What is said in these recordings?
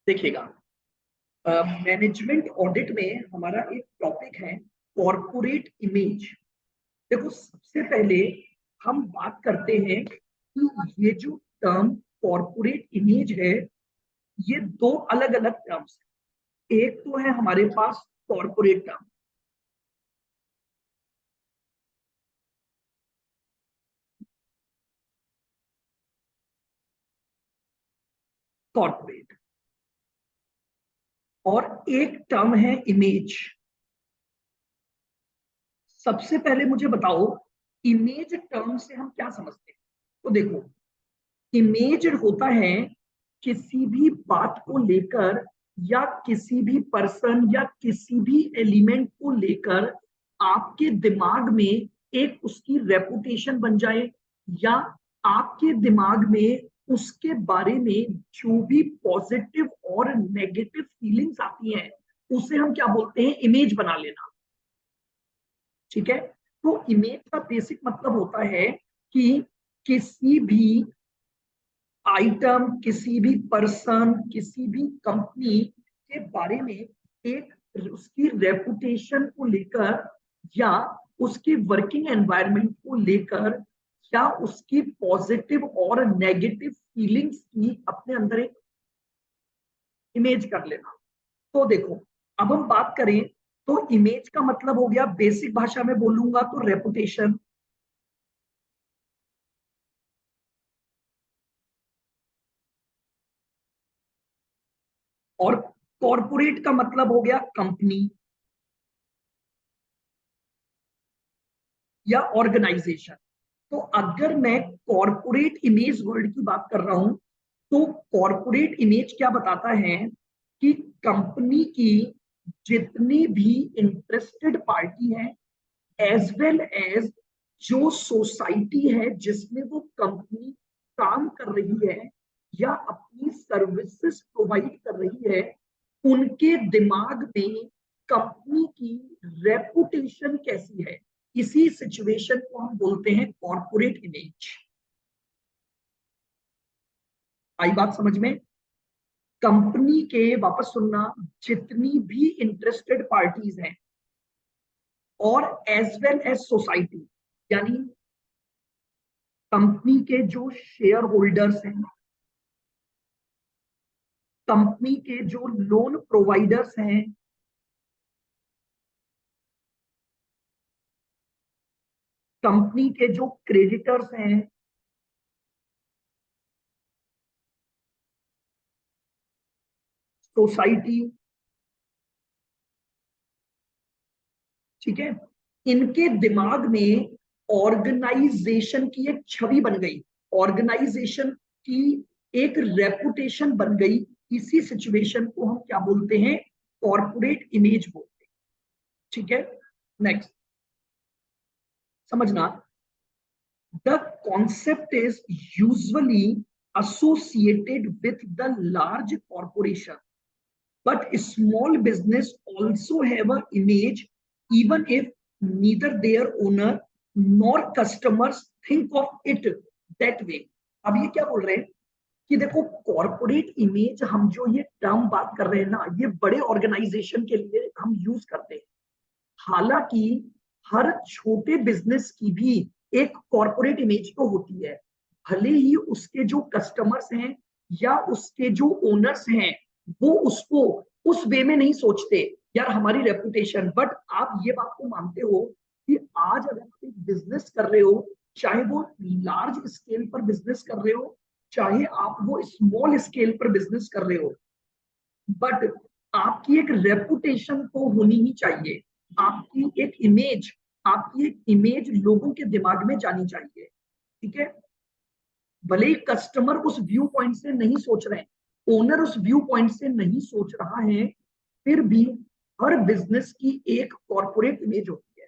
देखिएगा, management audit में हमारा एक टॉपिक है कॉरपोरेट इमेज। देखो, सबसे पहले हम बात करते हैं कि ये जो टर्म कॉरपोरेट इमेज है, ये दो अलग अलग टर्म्स है। एक तो है हमारे पास कॉरपोरेट टर्म, कॉरपोरेट, और एक टर्म है इमेज। सबसे पहले मुझे बताओ, इमेज टर्म से हम क्या समझते हैं। तो देखो, इमेज होता है किसी भी बात को लेकर या किसी भी पर्सन या किसी भी एलिमेंट को लेकर आपके दिमाग में एक उसकी रेपुटेशन बन जाए, या आपके दिमाग में उसके बारे में जो भी पॉजिटिव और नेगेटिव फीलिंग्स आती हैं, उसे हम क्या बोलते हैं, इमेज बना लेना। ठीक है। तो इमेज का बेसिक मतलब होता है कि किसी भी आइटम, किसी भी पर्सन, किसी भी कंपनी के बारे में एक उसकी रेपुटेशन को लेकर, या उसकी वर्किंग एनवायरनमेंट को लेकर, या उसकी पॉजिटिव और नेगेटिव फीलिंग्स की अपने अंदर एक इमेज कर लेना। तो देखो, अब हम बात करें तो इमेज का मतलब हो गया, बेसिक भाषा में बोलूंगा तो रेपुटेशन, और कॉरपोरेट का मतलब हो गया कंपनी या ऑर्गेनाइजेशन। तो अगर मैं कॉरपोरेट इमेज वर्ड की बात कर रहा हूं, तो कॉरपोरेट इमेज क्या बताता है कि कंपनी की जितनी भी इंटरेस्टेड पार्टी है, एज वेल एज जो सोसाइटी है जिसमें वो कंपनी काम कर रही है या अपनी सर्विसेज प्रोवाइड कर रही है, उनके दिमाग में कंपनी की रेपुटेशन कैसी है, इसी सिचुएशन को हम बोलते हैं कॉरपोरेट इमेज। आई बात समझ में? कंपनी के, वापस सुनना, जितनी भी इंटरेस्टेड पार्टीज हैं और एज वेल एज सोसाइटी, यानी कंपनी के जो शेयर होल्डर्स हैं, कंपनी के जो लोन प्रोवाइडर्स हैं, कंपनी के जो क्रेडिटर्स हैं, सोसाइटी, ठीक है, इनके दिमाग में ऑर्गेनाइजेशन की एक छवि बन गई, ऑर्गेनाइजेशन की एक रेपुटेशन बन गई। इसी सिचुएशन को हम क्या बोलते हैं, कॉर्पोरेट इमेज बोलते हैं। ठीक है। नेक्स्ट, समझना, the concept is usually associated with the large corporation, but small business also have an image, even if neither their owner nor customers think of it that way। अब ये क्या बोल रहे हैं कि देखो, कॉर्पोरेट इमेज, हम जो ये टर्म बात कर रहे हैं ना, ये बड़े ऑर्गेनाइजेशन के लिए हम यूज करते हैं। हालांकि हर छोटे बिजनेस की भी एक कॉर्पोरेट इमेज तो होती है, भले ही उसके जो कस्टमर्स हैं या उसके जो ओनर्स हैं वो उसको उस वे में नहीं सोचते, यार हमारी रेपुटेशन। बट आप ये बात को मानते हो कि आज अगर आप एक बिजनेस कर रहे हो, चाहे वो लार्ज स्केल पर बिजनेस कर रहे हो, चाहे आप वो स्मॉल स्केल पर बिजनेस कर रहे हो, बट आपकी एक रेपुटेशन तो होनी ही चाहिए। आपकी एक इमेज, आपकी एक इमेज लोगों के दिमाग में जानी चाहिए। ठीक है। भले ही कस्टमर उस व्यू पॉइंट से नहीं सोच रहे हैं, ओनर उस व्यू पॉइंट से नहीं सोच रहा है, फिर भी हर बिजनेस की एक कॉर्पोरेट इमेज होती है।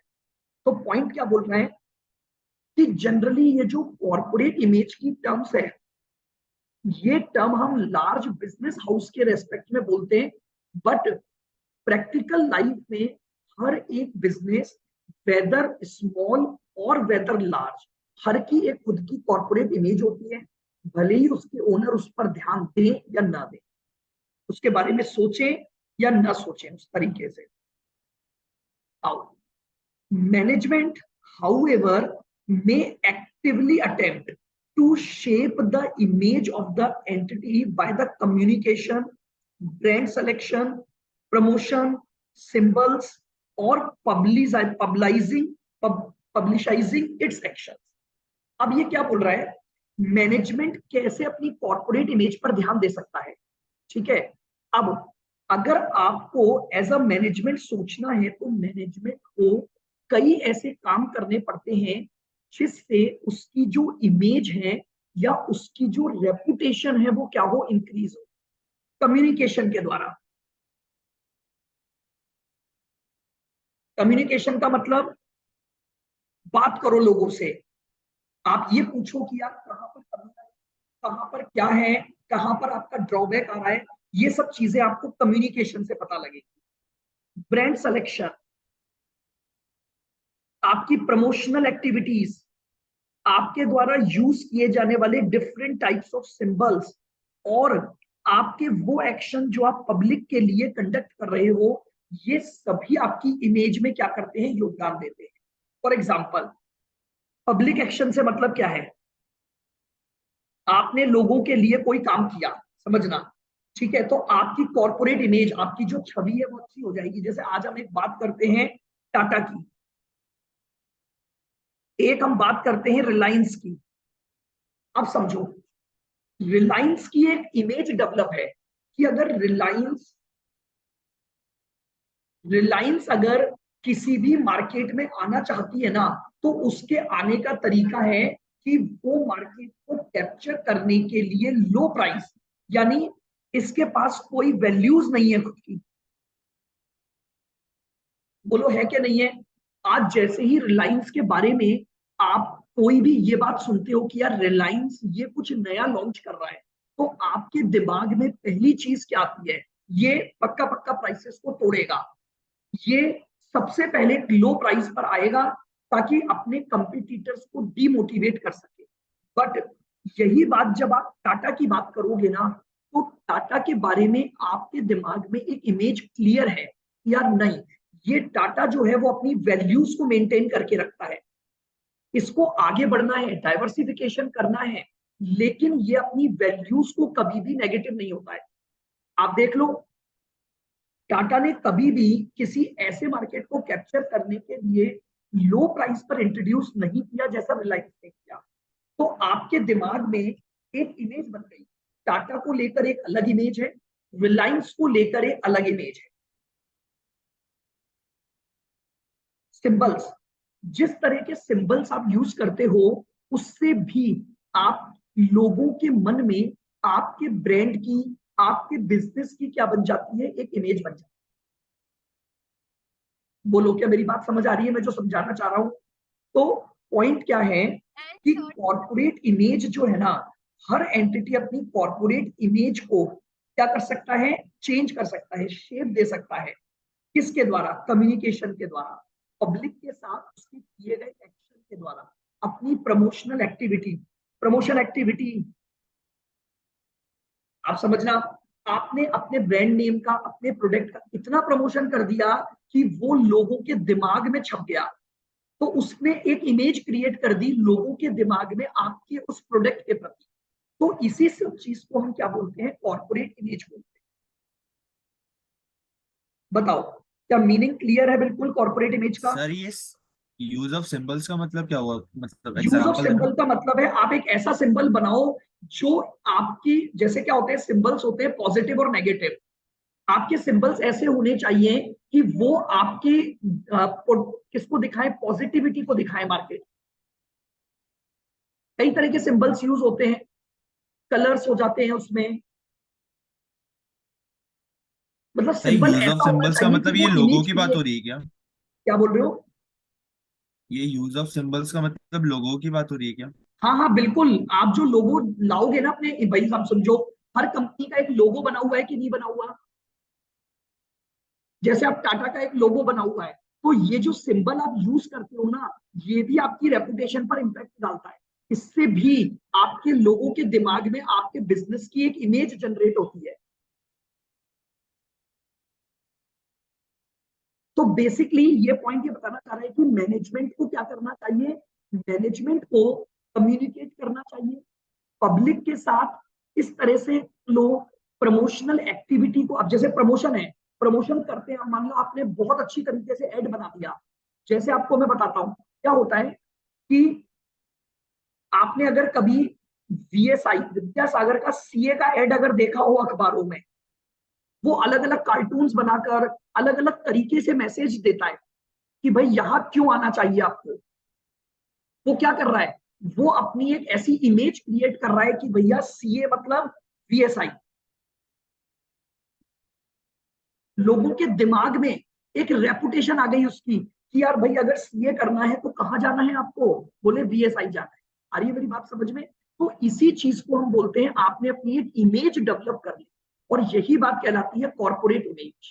तो पॉइंट क्या बोल रहे हैं कि जनरली ये जो कॉर्पोरेट इमेज की टर्म्स है, ये टर्म हम लार्ज बिजनेस हाउस के रेस्पेक्ट में बोलते हैं, बट प्रैक्टिकल लाइफ में हर एक बिजनेस, वेदर स्मॉल और वेदर लार्ज, हर की एक खुद की कॉर्पोरेट इमेज होती है, भले ही उसके ओनर उस पर ध्यान दें या ना दें। उसके बारे में सोचें या ना सोचें उस तरीके से। आओ, management however may actively attempt to shape the image of the entity by the communication, brand selection, promotion, symbols, or publicizing its actions। अब ये क्या बोल रहा है, मैनेजमेंट कैसे अपनी कॉर्पोरेट इमेज पर ध्यान दे सकता है। ठीक है, अब अगर आपको एज अ मैनेजमेंट सोचना है तो मैनेजमेंट को कई ऐसे काम करने पड़ते हैं जिससे उसकी जो इमेज है या उसकी जो रेपुटेशन है वो क्या हो, इंक्रीज हो। कम्युनिकेशन के द्वारा, कम्युनिकेशन का मतलब बात करो लोगों से, आप ये पूछो कि यार कहाँ पर कमी है, कहाँ पर क्या है, कहाँ पर आपका ड्रॉबैक आ रहा है, ये सब चीजें आपको कम्युनिकेशन से पता लगेगी। ब्रांड सिलेक्शन, आपकी प्रमोशनल एक्टिविटीज, आपके द्वारा यूज किए जाने वाले डिफरेंट टाइप्स ऑफ सिंबल्स, और आपके वो एक्शन जो आप पब्लिक के लिए कंडक्ट कर रहे हो, ये सभी आपकी इमेज में क्या करते हैं, योगदान देते हैं। फॉर एग्जाम्पल, पब्लिक एक्शन से मतलब क्या है, आपने लोगों के लिए कोई काम किया, समझना, ठीक है, तो आपकी कॉर्पोरेट इमेज, आपकी जो छवि है वो अच्छी हो जाएगी। जैसे आज हम एक बात करते हैं टाटा की, एक हम बात करते हैं रिलायंस की। अब समझो, रिलायंस की एक इमेज डेवलप है कि अगर रिलायंस रिलायंस अगर किसी भी मार्केट में आना चाहती है ना, तो उसके आने का तरीका है कि वो मार्केट को कैप्चर करने के लिए लो प्राइस, यानी इसके पास कोई वैल्यूज नहीं है खुद की। बोलो है कि नहीं है। आज जैसे ही रिलायंस के बारे में आप कोई भी ये बात सुनते हो कि यार रिलायंस ये कुछ नया लॉन्च कर रहा है, तो आपके दिमाग में पहली चीज क्या आती है, ये पक्का पक्का प्राइसेस को तोड़ेगा, ये सबसे पहले लो प्राइस पर आएगा ताकि अपने कंपटीटर्स को डीमोटिवेट कर सके। बट यही बात जब आप टाटा की बात करोगे ना, तो टाटा के बारे में आपके दिमाग में एक इमेज क्लियर है, यार नहीं, ये टाटा जो है वो अपनी वैल्यूज को मेंटेन करके रखता है, इसको आगे बढ़ना है, डाइवर्सिफिकेशन करना है, लेकिन ये अपनी वैल्यूज को कभी भी नेगेटिव नहीं होता है। आप देख लो, टाटा ने कभी भी किसी ऐसे मार्केट को कैप्चर करने के लिए लो प्राइस पर इंट्रोड्यूस नहीं किया जैसा रिलायंस ने किया। तो आपके दिमाग में एक इमेज बन गई, टाटा को लेकर एक अलग इमेज है, रिलायंस को लेकर एक अलग इमेज है। सिंबल्स, जिस तरह के सिंबल्स आप यूज करते हो, उससे भी आप लोगों के मन में आपके ब्रांड की, आपके बिजनेस की क्या बन जाती है, एक इमेज बन जाती है। बोलो क्या मेरी बात समझ आ रही है, मैं जो समझाना चाह रहा हूं। तो पॉइंट क्या है कि कॉर्पोरेट इमेज जो है ना, हर एंटिटी अपनी कॉर्पोरेट इमेज को क्या कर सकता है, चेंज कर सकता है, शेप दे सकता है। किसके द्वारा, कम्युनिकेशन के द्वारा, पब्लिक के साथ उसके किए गए एक्शन के द्वारा, अपनी प्रमोशनल एक्टिविटी, प्रमोशन एक्टिविटी, आप समझना, आपने अपने ब्रांड नेम का, अपने प्रोडक्ट का इतना प्रमोशन कर दिया कि वो लोगों के दिमाग में छप गया, तो उसने एक इमेज क्रिएट कर दी लोगों के दिमाग में आपके उस प्रोडक्ट के प्रति। तो इसी सब चीज को हम क्या बोलते हैं, कॉर्पोरेट इमेज बोलते हैं। बताओ, क्या मीनिंग क्लियर है बिल्कुल कॉर्पोरेट इमेज का। सर ये यूज ऑफ सिंबल्स का मतलब क्या हुआ, मतलब यूज ऑफ एग्जांपल देना। सिंबल का मतलब है आप एक ऐसा सिंबल बनाओ जो आपकी, जैसे क्या होते हैं सिंबल्स होते हैं पॉजिटिव और नेगेटिव, आपके सिंबल्स ऐसे होने चाहिए कि वो आपकी किसको दिखाएं, पॉजिटिविटी को दिखाएं मार्केट। कई तरह के सिंबल्स यूज होते हैं, कलर्स हो जाते हैं उसमें, मतलब सर सिंबल यूज ऑफ ऐसा होना सिंबल्स का चाहिए कि मतलब ये वो लोगों इमेज की बात क्रिएट। हो रही है क्या? क्या बोल रहे हो। ये यूज ऑफ सिंबल्स का मतलब लोगों की बात हो रही है क्या? हाँ हाँ बिल्कुल, आप जो लोगो लाओगे ना अपने, भाई आप समझो, हर कंपनी का एक लोगो बना हुआ है कि नहीं बना हुआ। जैसे आप टाटा का एक लोगो बना हुआ है, तो ये जो सिंबल आप यूज करते हो ना, ये भी आपकी रेपुटेशन पर इंपैक्ट डालता है। इससे भी आपके लोगों के दिमाग में आपके बिजनेस की एक इमेज जनरेट होती है। तो बेसिकली ये पॉइंट ये बताना चाह रहा है कि मैनेजमेंट को क्या करना चाहिए, मैनेजमेंट को कम्युनिकेट करना चाहिए पब्लिक के साथ इस तरह से। लोग प्रमोशनल एक्टिविटी को, अब जैसे प्रमोशन है, प्रमोशन करते हैं, मान लो आपने बहुत अच्छी तरीके से ऐड बना दिया। जैसे आपको मैं बताता हूं क्या होता है कि आपने अगर कभी वीएसआई विद्यासागर का सीए का एड अगर देखा हो अखबारों में, वो अलग अलग कार्टून्स बनाकर अलग अलग तरीके से मैसेज देता है कि भाई यहां क्यों आना चाहिए आपको। वो क्या कर रहा है, वो अपनी एक ऐसी इमेज क्रिएट कर रहा है कि भैया सीए मतलब वीएसआई। लोगों के दिमाग में एक रेपुटेशन आ गई उसकी कि यार भाई अगर सीए करना है तो कहां जाना है आपको, बोले वीएसआई जाना है। आ रही है मेरी बात समझ में? तो इसी चीज को हम बोलते हैं आपने अपनी एक इमेज डेवलप कर ली, और यही बात कहलाती है कॉर्पोरेट इमेज।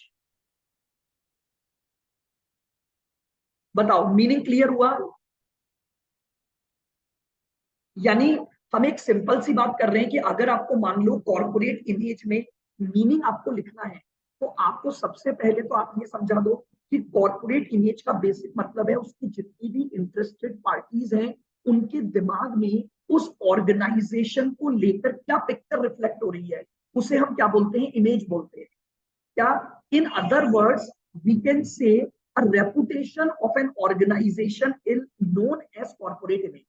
बताओ मीनिंग क्लियर हुआ? यानी हम एक सिंपल सी बात कर रहे हैं कि अगर आपको मान लो कॉर्पोरेट इमेज में मीनिंग आपको लिखना है, तो आपको सबसे पहले तो आप ये समझा दो कि कॉर्पोरेट इमेज का बेसिक मतलब है उसकी जितनी भी इंटरेस्टेड पार्टीज हैं उनके दिमाग में उस ऑर्गेनाइजेशन को लेकर क्या पिक्चर रिफ्लेक्ट हो रही है, उसे हम क्या बोलते हैं, इमेज बोलते हैं। क्या, in other words we can say a reputation of an organization is known as corporate image।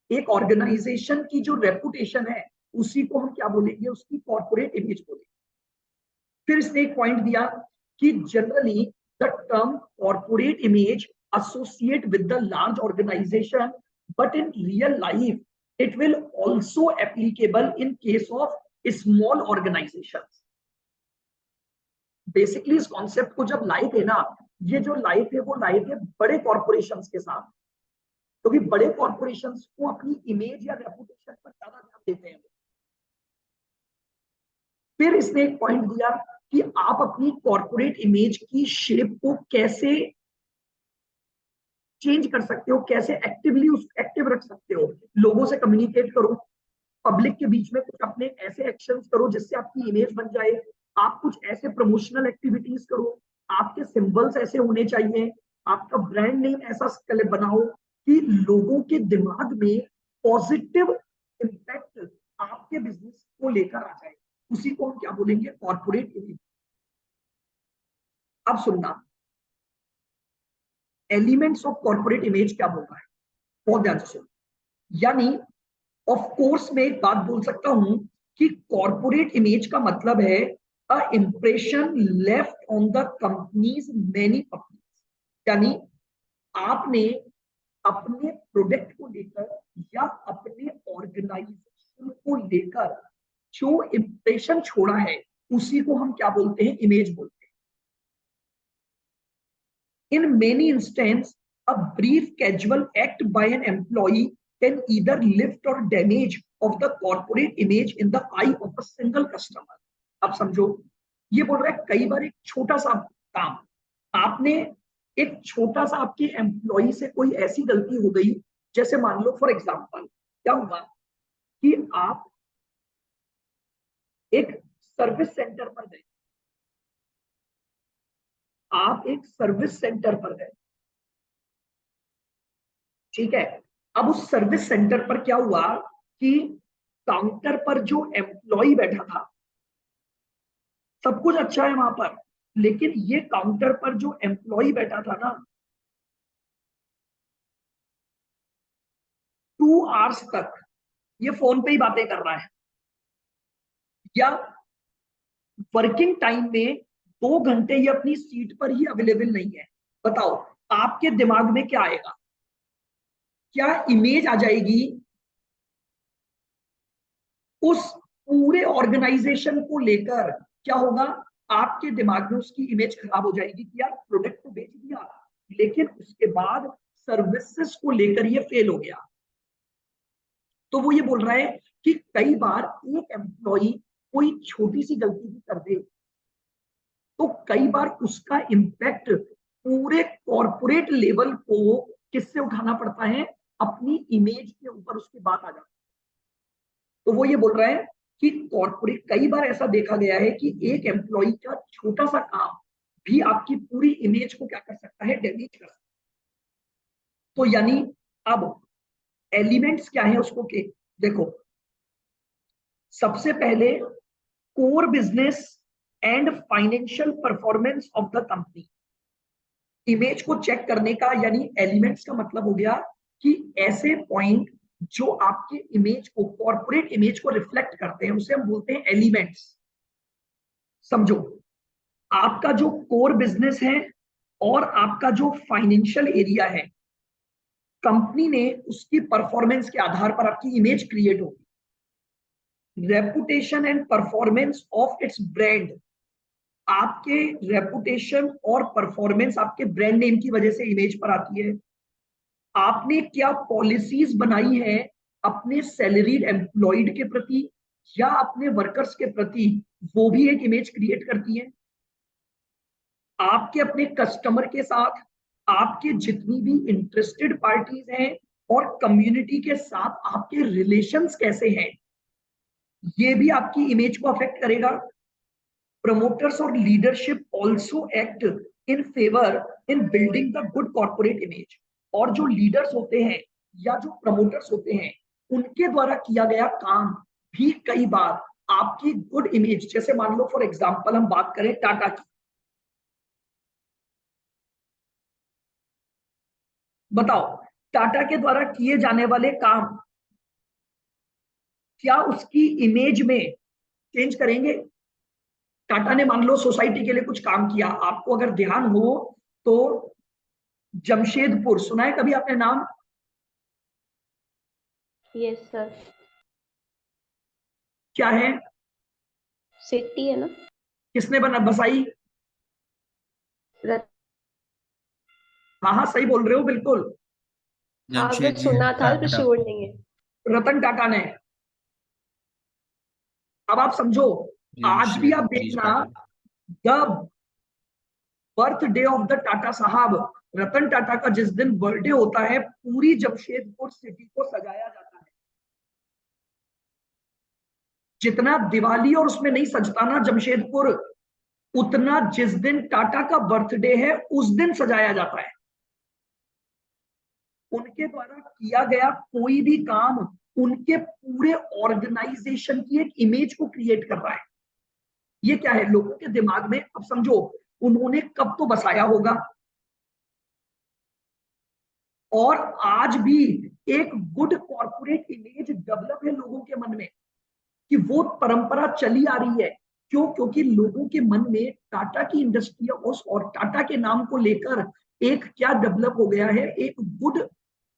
एक ऑर्गेनाइजेशन की जो रेपुटेशन है उसी को हम क्या बोलेंगे, उसकी कॉर्पोरेट इमेज बोलेंगे। फिर इसने एक पॉइंट दिया कि generally the term corporate image associate with the large organisation, but in real life it will also applicable in case of small organisation. Basically इस कॉन्सेप्ट को जब लाए थे ना, ये जो लाए थे वो लाए थे बड़े कॉर्पोरेशन के साथ, क्योंकि तो बड़े कॉर्पोरेशन को अपनी इमेज या रेपुटेशन पर ज्यादा ध्यान देते हैं। फिर इसने एक पॉइंट दिया कि आप अपनी कॉर्पोरेट इमेज की शेप को कैसे चेंज कर सकते हो, कैसे एक्टिवली उस एक्टिव रख सकते हो। लोगों से कम्युनिकेट करो, पब्लिक के बीच में कुछ अपने ऐसे एक्शंस करो जिससे आपकी इमेज बन जाए। आप कुछ ऐसे प्रमोशनल एक्टिविटीज करो, आपके सिंबल्स ऐसे होने चाहिए, आपका ब्रांड नेम ऐसा बनाओ कि लोगों के दिमाग में पॉजिटिव इम्पैक्ट आपके बिजनेस को लेकर आ जाए। उसी को हम क्या बोलेंगे, कॉर्पोरेट इमेज। अब सुनना, एलिमेंट्स ऑफ कॉर्पोरेट इमेज क्या बोल रहा है, बहुत ध्यान से सुन। यानी ऑफ कोर्स मैं एक बात बोल सकता हूं कि कॉर्पोरेट इमेज का मतलब है a impression left on the companies many public. यानी आपने अपने प्रोडक्ट को लेकर या अपने ऑर्गेनाइजेशन को लेकर जो इंप्रेशन छोड़ा है उसी को हम क्या बोलते हैं, इमेज बोलते हैं। In many instances, a brief casual act by an employee can either lift or damage of the corporate image in the eye of a single customer। अब समझो, ये बोल रहा है कई बार एक छोटा सा काम आपने, एक छोटा सा आपके एम्प्लॉई से कोई ऐसी गलती हो गई, जैसे मान लो फॉर एग्जांपल क्या हुआ कि आप एक सर्विस सेंटर पर गए, आप एक सर्विस सेंटर पर गए, ठीक है। अब उस सर्विस सेंटर पर क्या हुआ कि काउंटर पर जो एम्प्लॉय बैठा था, सब कुछ अच्छा है वहां पर, लेकिन ये काउंटर पर जो एम्प्लॉय बैठा था ना, 2 आवर्स तक ये फोन पे ही बातें कर रहा है, या वर्किंग टाइम में 2 घंटे ये अपनी सीट पर ही अवेलेबल नहीं है। बताओ आपके दिमाग में क्या आएगा, क्या इमेज आ जाएगी उस पूरे ऑर्गेनाइजेशन को लेकर? क्या होगा, आपके दिमाग में उसकी इमेज खराब हो जाएगी कि यार प्रोडक्ट तो बेच दिया, लेकिन उसके बाद सर्विसेज को लेकर ये फेल हो गया। तो वो ये बोल रहा है कि कई बार एक एम्प्लॉई कोई छोटी सी गलती भी कर दे तो कई बार उसका इम्पैक्ट पूरे कॉर्पोरेट लेवल को किससे उठाना पड़ता है, अपनी इमेज के ऊपर उसकी बात आ जाती है। तो वो ये बोल रहा है कि कॉर्पोरेट, कई बार ऐसा देखा गया है कि एक एम्प्लॉय का छोटा सा काम भी आपकी पूरी इमेज को क्या कर सकता है, डैमेज कर सकता है। तो यानी अब एलिमेंट्स क्या है उसको के देखो, सबसे पहले core business and financial performance of the company. Image को चेक करने का यानी एलिमेंट्स का मतलब हो गया कि ऐसे पॉइंट जो आपके इमेज को, कॉर्पोरेट इमेज को रिफ्लेक्ट करते हैं, उसे हम बोलते हैं एलिमेंट्स। समझो, आपका जो कोर बिजनेस है और आपका जो फाइनेंशियल एरिया है, कंपनी ने उसकी परफॉर्मेंस के आधार पर आपकी इमेज क्रिएट होगी। Reputation and performance of its brand, आपके रेपुटेशन और परफॉर्मेंस आपके ब्रांड नेम की वजह से इमेज पर आती है। आपने क्या पॉलिसीज बनाई है अपने सैलरीड एम्प्लॉयड के प्रति या अपने वर्कर्स के प्रति, वो भी एक इमेज क्रिएट करती है। आपके अपने कस्टमर के साथ आपके जितनी भी इंटरेस्टेड पार्टीज हैं और कम्युनिटी के साथ आपके रिलेशंस कैसे हैं, ये भी आपकी इमेज को अफेक्ट करेगा। प्रमोटर्स और leadership also act in favour in building the good corporate image. और जो लीडर्स होते हैं या जो प्रमोटर्स होते हैं, उनके द्वारा किया गया काम भी कई बार आपकी गुड इमेज, जैसे मान लो फॉर एग्जांपल हम बात करें टाटा की, बताओ टाटा के द्वारा किए जाने वाले काम क्या उसकी इमेज में चेंज करेंगे? टाटा ने मान लो सोसाइटी के लिए कुछ काम किया, आपको अगर ध्यान हो तो जमशेदपुर सुना है कभी आपने नाम? Yes sir. क्या है? सिटी है ना। किसने बना बसाई? रत, हाँ हाँ सही बोल रहे हो बिल्कुल, आगे जमशेद जी सुना था तो टाटा। श्योर नहीं है। रतन टाटा ने। अब आप समझो, आज भी जमशेद आप जी देखना, Tata. The birthday of the Tata साहब, रतन टाटा का जिस दिन बर्थडे होता है, पूरी जमशेदपुर सिटी को सजाया जाता है। जितना दिवाली और उसमें नहीं सजता ना जमशेदपुर, उतना जिस दिन टाटा का बर्थडे है उस दिन सजाया जाता है। उनके द्वारा किया गया कोई भी काम उनके पूरे ऑर्गेनाइजेशन की एक इमेज को क्रिएट कर रहा है। ये क्या है लोगों के दिमाग में? अब समझो, उन्होंने कब तो बसाया होगा, और आज भी एक गुड कॉर्पोरेट इमेज डेवलप है लोगों के मन में, कि वो परंपरा चली आ रही है। क्यों? क्योंकि लोगों के मन में टाटा की इंडस्ट्री और टाटा के नाम को लेकर एक क्या डेवलप हो गया है, एक गुड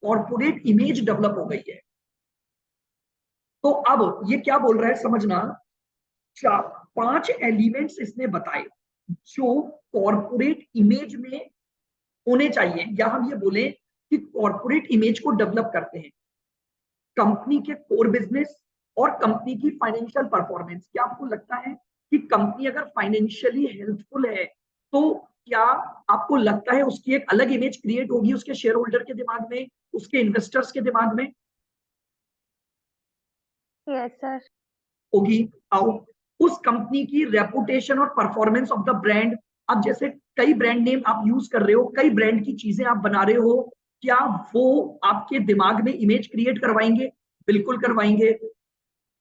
कॉर्पोरेट इमेज डेवलप हो गई है। तो अब ये क्या बोल रहा है समझना, चार 5 एलिमेंट्स इसने बताए जो कॉर्पोरेट इमेज में होने चाहिए, या हम ये बोले कि कॉर्पोरेट इमेज को डेवलप करते हैं। कंपनी के कोर बिजनेस और कंपनी की फाइनेंशियल परफॉर्मेंस। क्या आपको लगता है कि कंपनी अगर फाइनेंशियली हेल्थफुल है तो क्या आपको लगता है उसकी एक अलग इमेज क्रिएट होगी उसके शेयर होल्डर के दिमाग में, उसके इन्वेस्टर्स के दिमाग में? Yes sir. होगी। आओ, उस कंपनी की रेपुटेशन और परफॉर्मेंस ऑफ द ब्रांड। अब जैसे कई ब्रांड नेम आप यूज कर रहे हो, कई ब्रांड की चीजें आप बना रहे हो, क्या वो आपके दिमाग में इमेज क्रिएट करवाएंगे? बिल्कुल करवाएंगे।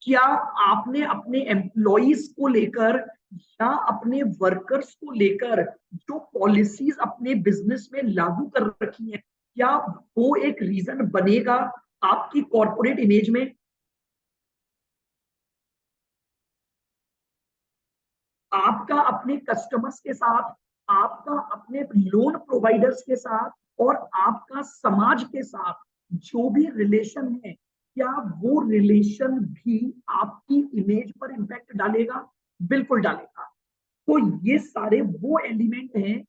क्या आपने अपने एम्प्लॉइज को लेकर या अपने वर्कर्स को लेकर जो पॉलिसीज अपने बिजनेस में लागू कर रखी हैं, क्या वो एक रीजन बनेगा आपकी कॉर्पोरेट इमेज में? आपका अपने कस्टमर्स के साथ, आपका अपने लोन प्रोवाइडर्स के साथ और आपका समाज के साथ जो भी रिलेशन है, क्या वो रिलेशन भी आपकी इमेज पर इंपैक्ट डालेगा? बिल्कुल डालेगा। तो ये सारे वो एलिमेंट हैं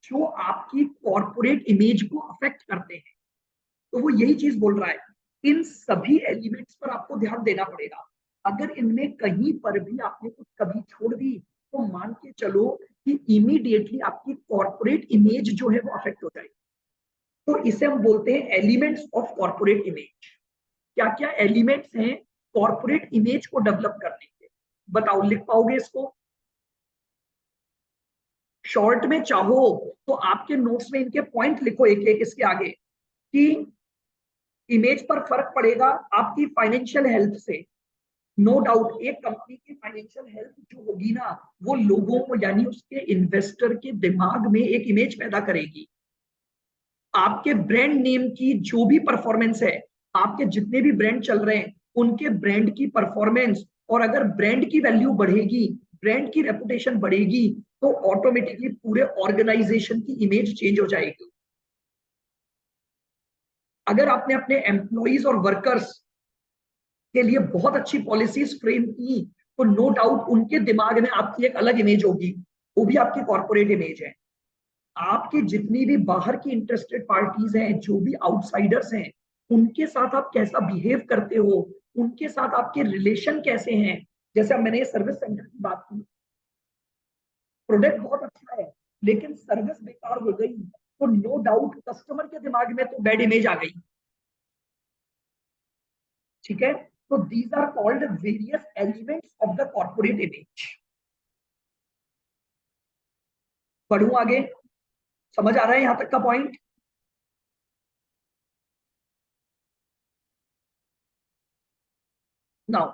जो आपकी कॉर्पोरेट इमेज को अफेक्ट करते हैं। तो वो यही चीज बोल रहा है, इन सभी एलिमेंट्स पर आपको ध्यान देना पड़ेगा। अगर इनमें कहीं पर भी आपने कुछ कभी छोड़ दी तो मान के चलो कि इमीडिएटली आपकी कॉर्पोरेट इमेज जो है वो अफेक्ट हो जाएगी। तो इसे हम बोलते हैं एलिमेंट्स ऑफ कॉर्पोरेट इमेज। क्या क्या एलिमेंट्स हैं कॉर्पोरेट इमेज को डेवलप करने के? बताओ, लिख पाओगे इसको? शॉर्ट में चाहो तो आपके नोट्स में इनके पॉइंट लिखो एक एक इसके आगे कि इमेज पर फर्क पड़ेगा आपकी फाइनेंशियल हेल्थ से। नो डाउट एक कंपनी की फाइनेंशियल हेल्थ जो होगी ना, वो लोगों को यानी उसके इन्वेस्टर के दिमाग में एक इमेज पैदा करेगी। आपके ब्रांड नेम की जो भी परफॉर्मेंस है, आपके जितने भी ब्रांड चल रहे हैं उनके ब्रांड की परफॉर्मेंस, और अगर ब्रांड की वैल्यू बढ़ेगी, ब्रांड की रेपुटेशन बढ़ेगी, तो ऑटोमेटिकली पूरे ऑर्गेनाइजेशन की इमेज चेंज हो जाएगी। अगर आपने अपने एम्प्लॉइज और वर्कर्स के लिए बहुत अच्छी पॉलिसीज फ्रेम की, तो नो डाउट उनके दिमाग में आपकी एक अलग इमेज होगी, वो भी आपकी कॉर्पोरेट इमेज है। आपकी जितनी भी बाहर की इंटरेस्टेड पार्टीज हैं, जो भी आउटसाइडर्स हैं, उनके साथ आप कैसा बिहेव करते हो, उनके साथ आपके रिलेशन कैसे हैं। जैसे अब मैंने ये सर्विस सेंटर की बात की, प्रोडक्ट बहुत अच्छा है लेकिन सर्विस बेकार हो गई, तो नो डाउट कस्टमर के दिमाग में तो बैड इमेज आ गई। ठीक है, तो these are called various elements of the corporate image. बढ़ू आगे, समझ आ रहा है यहां तक का पॉइंट? नाउ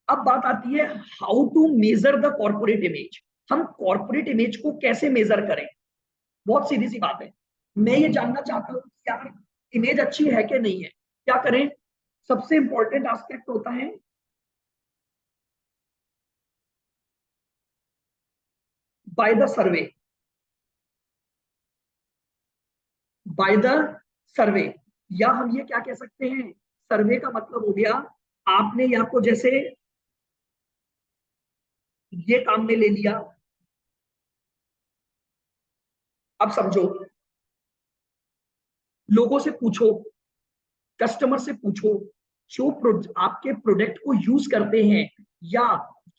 अब बात आती है how to measure the corporate image. हम कॉर्पोरेट इमेज को कैसे मेजर करें? बहुत सीधी सी बात है, मैं ये जानना चाहता हूँ कि यार इमेज अच्छी है कि नहीं है, क्या करें? सबसे इंपॉर्टेंट एस्पेक्ट होता है by the survey. By the survey, या हम ये क्या कह सकते हैं, सर्वे का मतलब हो गया आपने या तो जैसे ये काम में ले लिया। अब समझो, लोगों से पूछो, कस्टमर से पूछो, जो आपके प्रोडक्ट को यूज करते हैं, या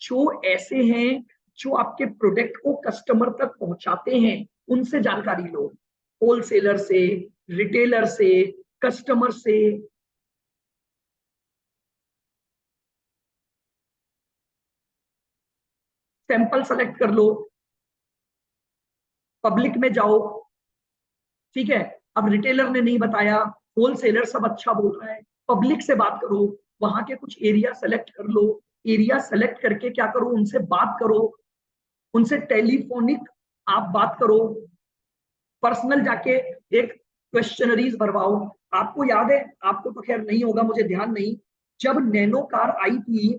जो ऐसे हैं जो आपके प्रोडक्ट को कस्टमर तक पहुंचाते हैं, उनसे जानकारी लो। होलसेलर से, रिटेलर से, कस्टमर से। सैंपल सेलेक्ट कर लो, पब्लिक में जाओ। ठीक है, अब रिटेलर ने नहीं बताया, होलसेलर सब अच्छा बोल रहा है, पब्लिक से बात करो, वहां के कुछ एरिया सेलेक्ट कर लो। एरिया सेलेक्ट करके क्या करो, उनसे बात करो, उनसे टेलीफोनिक आप बात करो, पर्सनल जाके एक क्वेश्चनरीज भरवाओ। आपको याद है, आपको तो खैर नहीं होगा, मुझे ध्यान नहीं, जब नैनो कार आई थी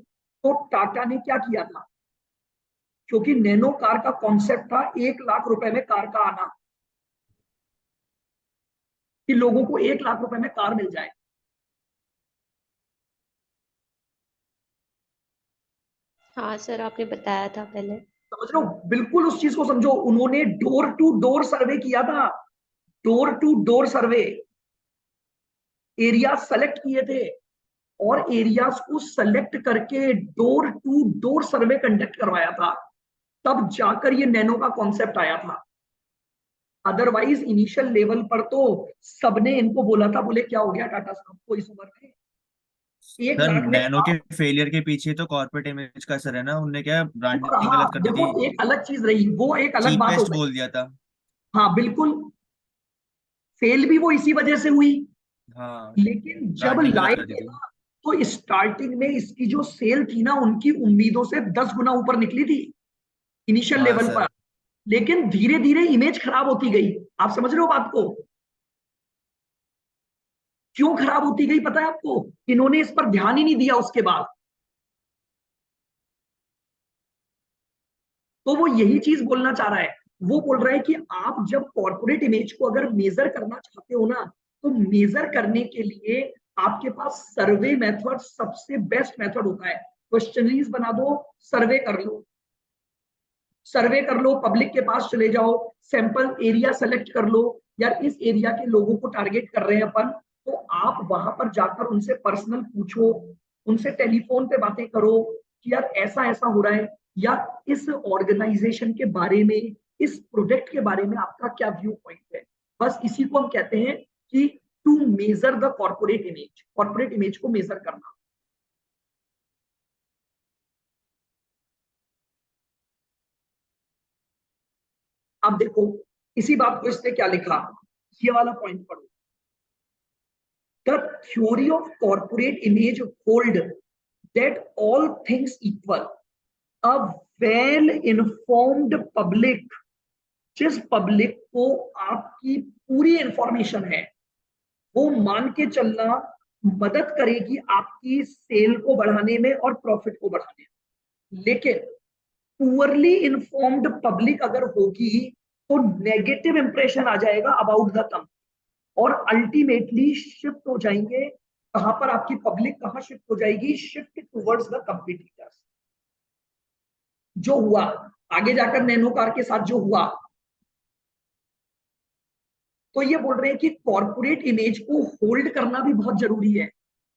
तो टाटा ने क्या किया था? क्योंकि नैनो कार का कॉन्सेप्ट था 1 लाख रुपए में कार का आना, कि लोगों को 1 लाख रुपए में कार मिल जाए। हाँ सर, आपने बताया था पहले। समझ रहे हो, बिल्कुल उस चीज को समझो। उन्होंने डोर टू डोर सर्वे किया था, door to door survey, area select किए थे, और एरियाज को सेलेक्ट करके door to door survey conduct करवाया था, तब जाकर ये नैनो का कॉन्सेप्ट आया था। अदरवाइज इनिशियल लेवल पर तो सबने इनको बोला था, बोले क्या हो गया टाटा साहब को इस उम्र में, 1 लाख में नैनो के आप। फेलियर के पीछे तो कॉर्पोरेट इमेज का असर है ना, उनने क्या वो ब्रांडिंग रहा, गलत कर दी देखो थी, एक अलग चीज रही, वो एक अलग बात हो चीपेस्ट गई। बोल दिया था। हाँ बिल्कुल, फेल भी वो इसी वजह से हुई। हाँ, लेकिन जब ब्रांडिंग गलत लाए कर दी थे थी। ना, तो स्टार्टिंग में इसकी जो सेल थी ना, उनकी उम्मीदों से 10 गुना ऊपर निकली थी इनिशियल हाँ लेवल पर। सर। लेकिन धीरे धीरे इमेज खराब होती गई। आप समझ रहे हो बात को? क्यों खराब होती गई पता है आपको? इन्होंने इस पर ध्यान ही नहीं दिया उसके बाद। तो वो यही चीज बोलना चाह रहा है, वो बोल रहा है कि आप जब कॉर्पोरेट इमेज को अगर मेजर करना चाहते हो ना, तो मेजर करने के लिए आपके पास सर्वे मेथड सबसे बेस्ट मेथड होता है। क्वेश्चनरीज बना दो, सर्वे कर लो, सर्वे कर लो, पब्लिक के पास चले जाओ, सैंपल एरिया सेलेक्ट कर लो। यार इस एरिया के लोगों को टारगेट कर रहे हैं अपन, तो आप वहां पर जाकर उनसे पर्सनल पूछो, उनसे टेलीफोन पे बातें करो कि यार ऐसा ऐसा हो रहा है, या इस ऑर्गेनाइजेशन के बारे में, इस प्रोजेक्ट के बारे में आपका क्या व्यू पॉइंट है। बस इसी को हम कहते हैं कि to measure the corporate image, corporate image को मेजर करना। अब देखो इसी बात को इसने क्या लिखा, ये वाला पॉइंट पढ़ो। The theory of corporate image hold that all things equal a well informed public, जिस पब्लिक को आपकी पूरी इंफॉर्मेशन है, वो मान के चलना मदद करेगी आपकी सेल को बढ़ाने में और प्रॉफिट को बढ़ाने में। लेकिन पुअरली इन्फॉर्म्ड पब्लिक अगर होगी तो नेगेटिव इंप्रेशन आ जाएगा अबाउट द कंपनी, और अल्टीमेटली शिफ्ट हो जाएंगे कहां पर, आपकी पब्लिक कहां शिफ्ट हो जाएगी, शिफ्ट टुवर्ड्स द कंपटीटर्स। जो हुआ आगे जाकर नैनो कार के साथ जो हुआ, तो ये बोल रहे हैं कि कॉर्पोरेट इमेज को होल्ड करना भी बहुत जरूरी है।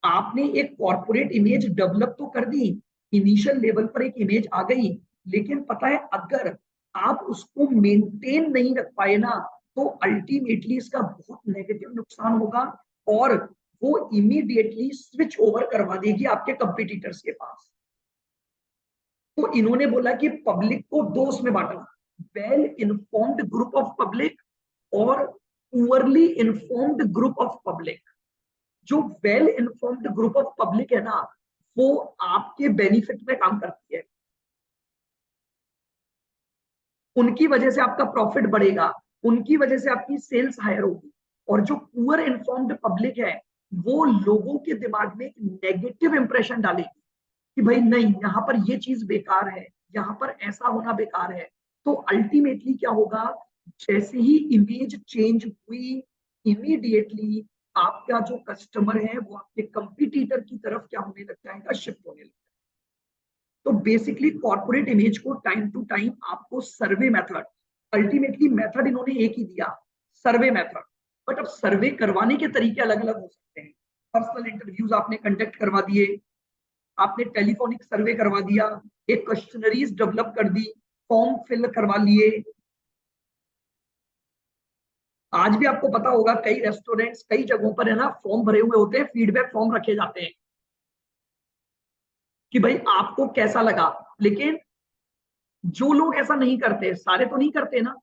आपने एक कॉर्पोरेट इमेज डेवलप तो कर दी, इनिशियल लेवल पर एक इमेज आ गई, लेकिन पता है अगर आप उसको मेंटेन नहीं रख पाए ना, तो अल्टीमेटली इसका बहुत नेगेटिव नुकसान होगा, और वो इमीडिएटली स्विच ओवर करवा देगी आपके कंपटीटर्स के पास। तो इन्होंने बोला कि पब्लिक को दो उसमें बांटा, well informed group of public और poorly informed group of public. जो well informed group of public है ना, वो आपके बेनिफिट में काम करती है, उनकी वजह से आपका प्रॉफिट बढ़ेगा, उनकी वजह से आपकी सेल्स हायर होगी। और जो पुअर इन्फॉर्म्ड पब्लिक है, वो लोगों के दिमाग में एक नेगेटिव इंप्रेशन डालेगी कि भाई नहीं, यहाँ पर ये चीज बेकार है, यहाँ पर ऐसा होना बेकार है। तो अल्टीमेटली क्या होगा, जैसे ही इमेज चेंज हुई, इमीडिएटली आपका जो कस्टमर है वो आपके कंपटीटर की तरफ क्या होने लग जाएगा, शिफ्ट होने लगेगा। तो बेसिकली कॉर्पोरेट इमेज को टाइम टू टाइम आपको सर्वे मेथड, अल्टीमेटली मेथड इन्होंने एक ही दिया, सर्वे मेथड, बट अब सर्वे करवाने के तरीके अलग अलग हो सकते हैं। पर्सनल इंटरव्यूज आपने कंडक्ट करवा दिए, आपने टेलीफोनिक सर्वे करवा दिया, एक क्वेश्चनरीज डेवलप कर दी, फॉर्म फिल करवा लिए। आज भी आपको पता होगा कई रेस्टोरेंट्स, कई जगहों पर है ना, फॉर्म भरे हुए होते हैं, फीडबैक फॉर्म रखे जाते हैं कि भाई आपको कैसा लगा। लेकिन जो लोग ऐसा नहीं करते, सारे तो नहीं करते ना,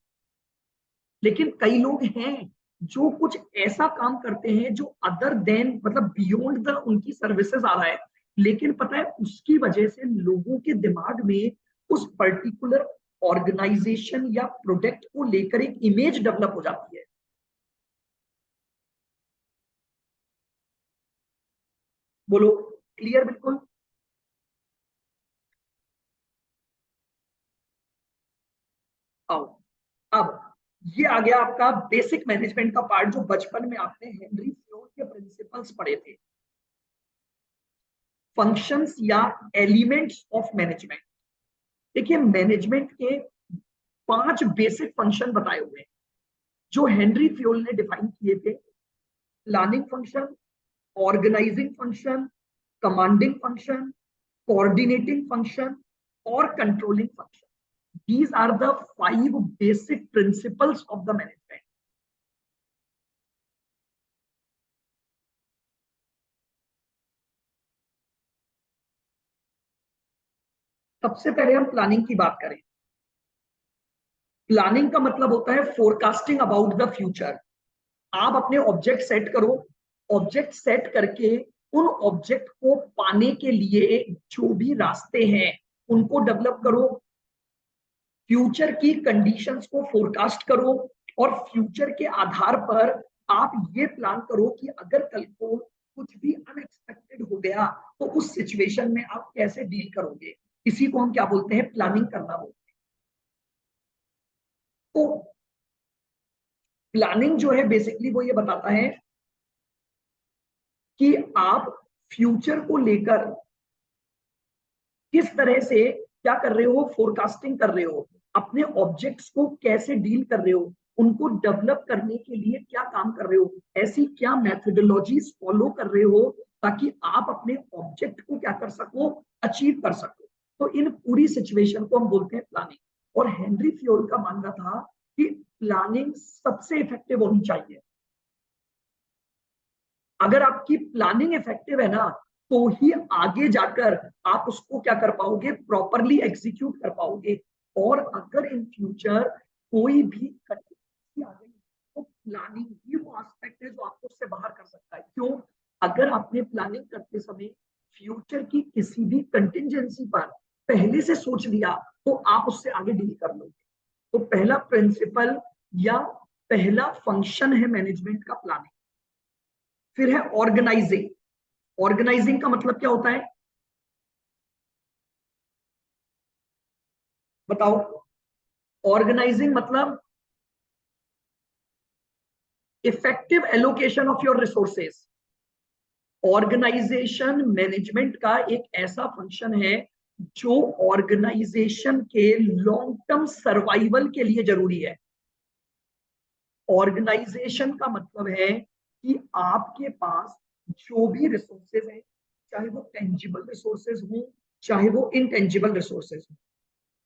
लेकिन कई लोग हैं जो कुछ ऐसा काम करते हैं जो अदर देन, मतलब बियॉन्ड द उनकी सर्विसेज आ रहा है, लेकिन पता है उसकी वजह से लोगों के दिमाग में उस पर्टिकुलर ऑर्गेनाइजेशन या प्रोडक्ट को लेकर एक इमेज डेवलप हो जाती है। बोलो, क्लियर बिल्कुल? आओ, अब ये आ गया आपका बेसिक मैनेजमेंट का पार्ट, जो बचपन में आपने हेनरी फ्योल के प्रिंसिपल्स पढ़े थे, फंक्शंस या एलिमेंट्स ऑफ मैनेजमेंट। देखिए मैनेजमेंट के 5 बेसिक फंक्शन बताए हुए हैं जो हेनरी फ्योल ने डिफाइन किए थे। Planning function, organising function, commanding function, coordinating function और controlling function. These are the 5 basic principles of the management. सबसे पहले हम प्लानिंग की बात करें। प्लानिंग का मतलब होता है फोरकास्टिंग अबाउट द फ्यूचर। आप अपने ऑब्जेक्ट सेट करो, ऑब्जेक्ट सेट करके उन ऑब्जेक्ट को पाने के लिए जो भी रास्ते हैं उनको डेवलप करो, फ्यूचर की कंडीशंस को फोरकास्ट करो, और फ्यूचर के आधार पर आप ये प्लान करो कि अगर कल को कुछ भी अनएक्सपेक्टेड हो गया तो उस सिचुएशन में आप कैसे डील करोगे। इसी को हम क्या बोलते हैं, प्लानिंग करना बोलते हैं। तो प्लानिंग जो है बेसिकली वो ये बताता है कि आप फ्यूचर को लेकर किस तरह से क्या कर रहे हो, फोरकास्टिंग कर रहे हो, अपने ऑब्जेक्ट्स को कैसे डील कर रहे हो, उनको डेवलप करने के लिए क्या काम कर रहे हो, ऐसी क्या मेथोडोलॉजीज फॉलो कर रहे हो ताकि आप अपने ऑब्जेक्ट को क्या कर सको, अचीव कर सको। तो इन पूरी सिचुएशन को हम बोलते हैं प्लानिंग। और हेनरी फ्योल का मानना था कि प्लानिंग सबसे इफेक्टिव होनी चाहिए। अगर आपकी प्लानिंग इफेक्टिव है ना, तो ही आगे जाकर आप उसको क्या कर पाओगे, प्रॉपरली एग्जीक्यूट कर पाओगे। और अगर इन फ्यूचर कोई भी कंटिजेंसी आ गई तो प्लानिंग ही वो एस्पेक्ट है जो आपको उससे बाहर कर सकता है। क्यों? अगर आपने प्लानिंग करते समय फ्यूचर की किसी भी कंटिजेंसी पर पहले से सोच लिया तो आप उससे आगे डील कर लोगे। तो पहला प्रिंसिपल या पहला फंक्शन है मैनेजमेंट का प्लानिंग। फिर है ऑर्गेनाइजिंग। ऑर्गेनाइजिंग का मतलब क्या होता है बताओ? ऑर्गेनाइजिंग मतलब effective allocation of your resources. Organisation management का एक ऐसा फंक्शन है जो ऑर्गेनाइजेशन के लॉन्ग टर्म सर्वाइवल के लिए जरूरी है। ऑर्गेनाइजेशन का मतलब है कि आपके पास जो भी रिसोर्सेज हैं, चाहे वो टेंजिबल रिसोर्सेज हो चाहे वो इनटेंजिबल रिसोर्सेज हो,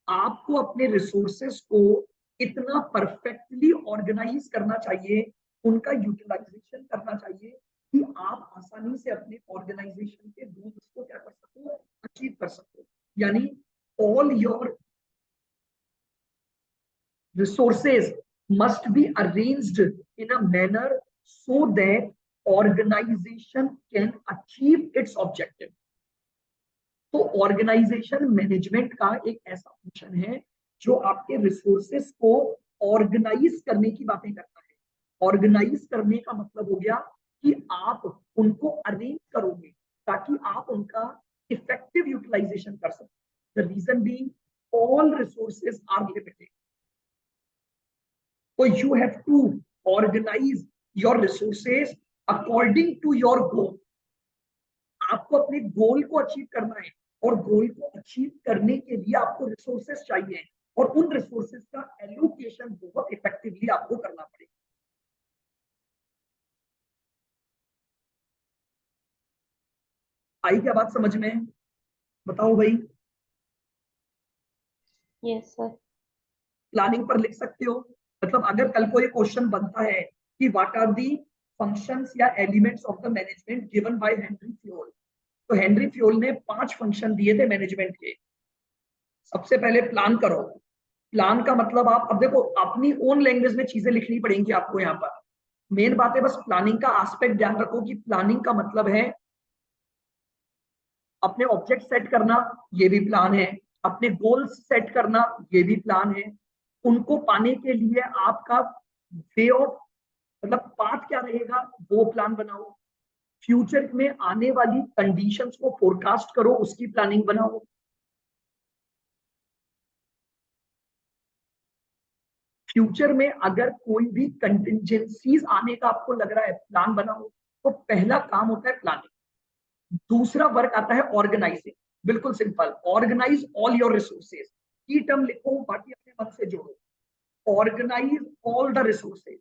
आपको अपने रिसोर्सेस को इतना परफेक्टली ऑर्गेनाइज करना चाहिए, उनका यूटिलाइजेशन करना चाहिए कि आप आसानी से अपने ऑर्गेनाइजेशन के गोल्स को क्या कर सको, अचीव कर सको। यानी all your resources must be arranged in a manner so that organization can achieve its objective. तो ऑर्गेनाइजेशन मैनेजमेंट का एक ऐसा फंक्शन है जो आपके रिसोर्सेस को ऑर्गेनाइज करने की बातें करता है। ऑर्गेनाइज करने का मतलब हो गया कि आप उनको अरेंज करोगे ताकि आप उनका इफेक्टिव यूटिलाइजेशन कर सको। The reason being all resources are limited, so you have to organize your resources according to your goal. आपको अपने गोल को अचीव करना है और गोल को अचीव करने के लिए आपको रिसोर्सेस चाहिए और उन रिसोर्सेस का एलोकेशन बहुत इफेक्टिवली आपको करना पड़ेगा। आई क्या बात समझ में? बताओ भाई। Yes sir. प्लानिंग पर लिख सकते हो। मतलब अगर कल को ये क्वेश्चन बनता है कि व्हाट आर दी फंक्शंस या elements of the management given by Henry Fayol, तो हेनरी फ्योल ने 5 फंक्शन दिए थे मैनेजमेंट के। सबसे पहले प्लान करो। प्लान का मतलब आप अब देखो अपनी ओन लैंग्वेज में चीजें लिखनी पड़ेंगी आपको। यहाँ पर मेन बात है बस प्लानिंग का एस्पेक्ट ध्यान रखो कि प्लानिंग का मतलब है अपने ऑब्जेक्ट सेट करना, ये भी प्लान है। अपने गोल्स सेट करना, ये भी प्लान है। उनको पाने के लिए आपका वे ऑफ मतलब पाथ क्या रहेगा वो प्लान बनाओ। फ्यूचर में आने वाली कंडीशंस को फोरकास्ट करो, उसकी प्लानिंग बनाओ। फ्यूचर में अगर कोई भी कंटिजेंसीज आने का आपको लग रहा है, प्लान बनाओ। तो पहला काम होता है प्लानिंग। दूसरा वर्क आता है ऑर्गेनाइजिंग। बिल्कुल simple, organise all your resources. की टर्म लिखो, बाकी अपने मन से जोड़ो। Organise all the resources.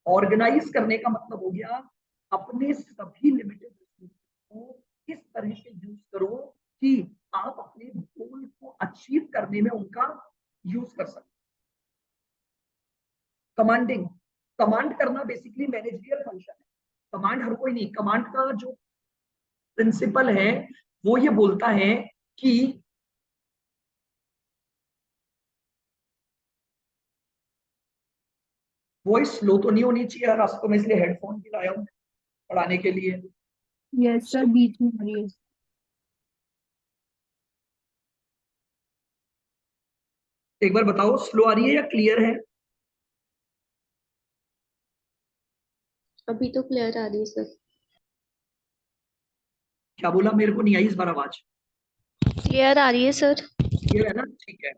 Organise करने का मतलब हो गया अपने सभी लिमिटेड रिसोर्सेज को इस तरह से यूज करो कि आप अपने गोल को अचीव करने में उनका यूज कर सको। कमांडिंग, कमांड करना बेसिकली मैनेजरियल फंक्शन है। कमांड हर कोई नहीं, कमांड का जो प्रिंसिपल है वो ये बोलता है कि वॉइस स्लो तो नहीं होनी चाहिए रास्तों में, इसलिए हेडफोन भी लाया हूं पढ़ाने के लिए। यस सर, बीच में आ रही है। एक बार बताओ स्लो आ रही है या क्लियर है? अभी तो क्लियर आ रही है सर। क्या बोला? मेरे को नहीं आई इस बार आवाज। क्लियर आ रही है सर। क्लियर है ना? ठीक है।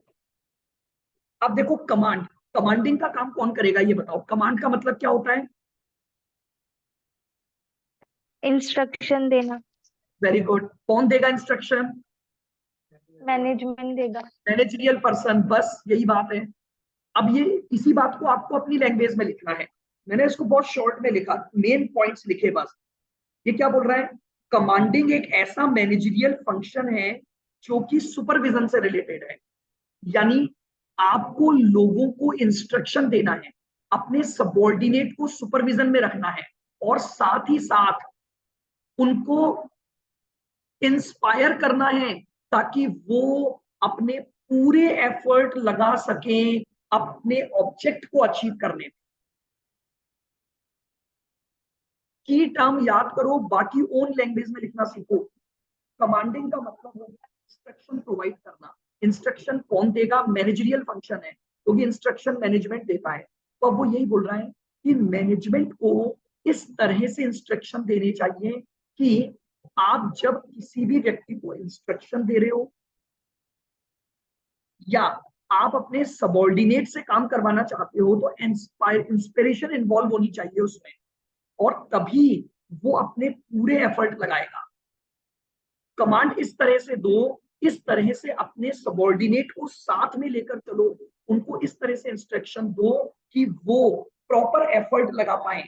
अब देखो कमांड, कमांडिंग का काम कौन करेगा ये बताओ। कमांड का मतलब क्या होता है? इंस्ट्रक्शन देना। Very good. कौन देगा इंस्ट्रक्शन? मैनेजमेंट देगा। मैनेजरियल पर्सन, बस यही बात है। अब ये इसी बात को आपको अपनी लैंग्वेज में लिखना है। मैंने इसको बहुत शॉर्ट में लिखा, मेन पॉइंट्स लिखे बस। ये क्या बोल रहा है? कमांडिंग एक ऐसा मैनेजरियल फंक्शन है जो कि सुपरविजन से रिलेटेड है। यानी आपको लोगों को इंस्ट्रक्शन देना है, अपने सबॉर्डिनेट को सुपरविजन में रखना है और साथ ही साथ उनको इंस्पायर करना है ताकि वो अपने पूरे एफर्ट लगा सकें अपने ऑब्जेक्ट को अचीव करने में। की टर्म याद करो, बाकी ओन लैंग्वेज में लिखना सीखो। कमांडिंग का मतलब हो गया इंस्ट्रक्शन प्रोवाइड करना। इंस्ट्रक्शन कौन देगा? मैनेजरियल फंक्शन है, क्योंकि इंस्ट्रक्शन मैनेजमेंट देता है। तो अब वो यही बोल रहा है कि मैनेजमेंट को इस तरह से इंस्ट्रक्शन देने चाहिए कि आप जब किसी भी व्यक्ति को इंस्ट्रक्शन दे रहे हो या आप अपने सबॉर्डिनेट से काम करवाना चाहते हो, तो इंस्पिरेशन इन्वॉल्व होनी चाहिए उसमें, और तभी वो अपने पूरे एफर्ट लगाएगा। कमांड इस तरह से दो, इस तरह से अपने सबॉर्डिनेट को साथ में लेकर चलो, उनको इस तरह से इंस्ट्रक्शन दो कि वो प्रॉपर एफर्ट लगा पाए।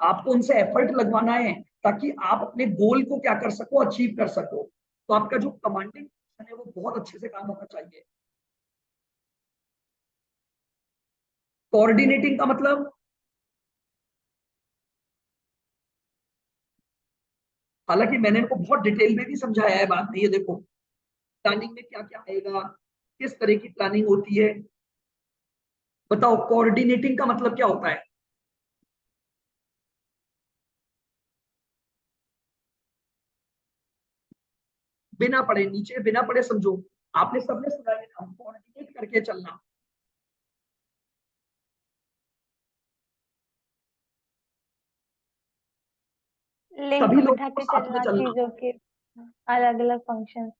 आपको उनसे एफर्ट लगवाना है ताकि आप अपने गोल को क्या कर सको, अचीव कर सको। तो आपका जो कमांडिंग है वो बहुत अच्छे से काम होना चाहिए। कोऑर्डिनेटिंग का मतलब, हालांकि मैंने इनको बहुत डिटेल में भी समझाया है, बात नहीं है। देखो प्लानिंग में क्या क्या आएगा, किस तरह की प्लानिंग होती है, बताओ कोऑर्डिनेटिंग का मतलब क्या होता है? बिना पढ़े, नीचे बिना पढ़े समझो। आपने सबने सुना है ना, कोऑर्डिनेट करके चलना। लिंक सभी लोगों बिठा को के साथ में चलना चलना। चीजों के अलग अलग फंक्शन।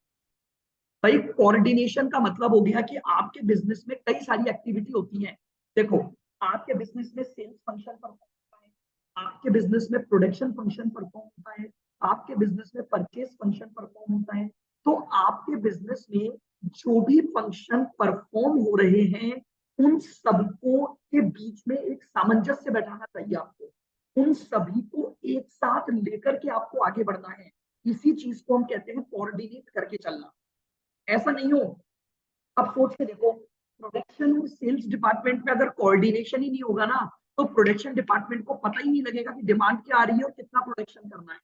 भाई कोऑर्डिनेशन का मतलब हो गया कि आपके बिजनेस में कई सारी एक्टिविटी होती हैं। देखो, आपके बिजनेस में सेल्स फंक्शन परफॉर्म होता है, आपके बिजनेस में प्रोडक्शन फंक्शन परफॉर्म होता है, आपके बिजनेस में परचेस फंक्शन परफॉर्म होता है। तो आपके बिजनेस में जो भी फंक्शन परफॉर्म हो रहे हैं, उन सबको के बीच में एक सामंजस्य बैठाना चाहिए आपको। उन सभी को एक साथ लेकर के आपको आगे बढ़ना है। इसी चीज को हम कहते हैं कोऑर्डिनेट करके चलना। ऐसा नहीं हो, अब सोच के देखो, प्रोडक्शन और सेल्स डिपार्टमेंट में अगर कोऑर्डिनेशन ही नहीं होगा ना, तो प्रोडक्शन डिपार्टमेंट को पता ही नहीं लगेगा कि डिमांड क्या आ रही है और कितना प्रोडक्शन करना है।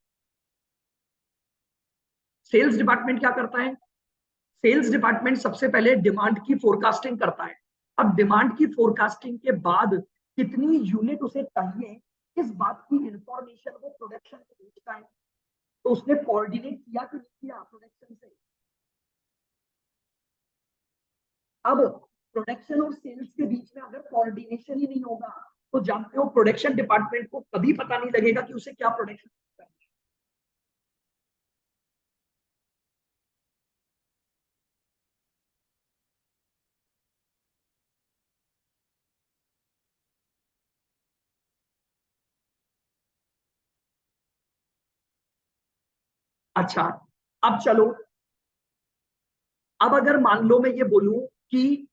सेल्स डिपार्टमेंट क्या करता है? सेल्स डिपार्टमेंट सबसे पहले डिमांड की फोरकास्टिंग करता है। अब डिमांड की फोरकास्टिंग के बाद कितनी यूनिट उसे चाहिए, इस बात की इंफॉर्मेशन वो प्रोडक्शन को भेजता है। तो उसने कोऑर्डिनेट किया कि नहीं किया प्रोडक्शन से? अब प्रोडक्शन और सेल्स के बीच में अगर कोऑर्डिनेशन ही नहीं होगा, तो जानते हो प्रोडक्शन डिपार्टमेंट को कभी पता नहीं लगेगा कि उसे क्या प्रोडक्शन करना है। अच्छा, अब चलो, अब अगर मान लो मैं ये बोलूं कि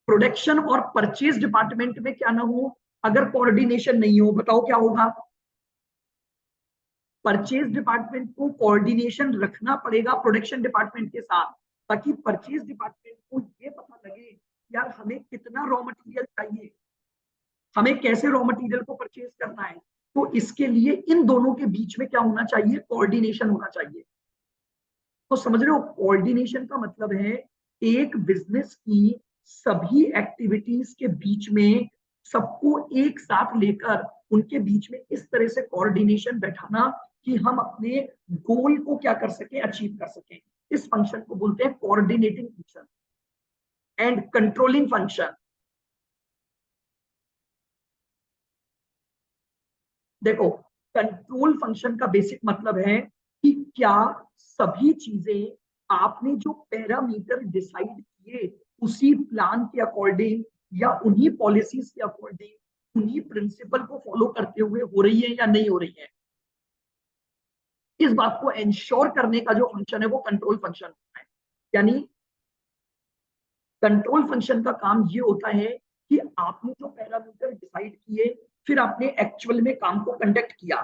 प्रोडक्शन और परचेज डिपार्टमेंट में क्या ना हो, अगर कोऑर्डिनेशन नहीं हो, बताओ क्या होगा? परचेज डिपार्टमेंट को कोऑर्डिनेशन रखना पड़ेगा प्रोडक्शन डिपार्टमेंट के साथ, ताकि परचेज डिपार्टमेंट को ये पता लगे यार हमें कितना रॉ मटेरियल चाहिए, हमें कैसे रॉ मटेरियल को परचेज करना है। तो इसके लिए इन दोनों के बीच में क्या होना चाहिए? कोऑर्डिनेशन होना चाहिए। तो समझ रहे हो, कोऑर्डिनेशन का मतलब है एक बिजनेस की सभी एक्टिविटीज के बीच में सबको एक साथ लेकर उनके बीच में इस तरह से कोऑर्डिनेशन बैठाना कि हम अपने गोल को क्या कर सके, अचीव कर सकें। इस फंक्शन को बोलते हैं coordinating function and controlling function. देखो, कंट्रोल फंक्शन का बेसिक मतलब है कि क्या सभी चीजें आपने जो पैरामीटर डिसाइड किए उसी प्लान के अकॉर्डिंग या उन्हीं पॉलिसीज के अकॉर्डिंग उन्हीं प्रिंसिपल को फॉलो करते हुए हो रही है या नहीं हो रही है, इस बात को इंश्योर करने का जो फंक्शन है वो कंट्रोल फंक्शन होता है। यानी कंट्रोल फंक्शन का काम ये होता है कि आपने जो पैरामीटर डिसाइड किए, फिर आपने एक्चुअल में काम को कंडक्ट किया,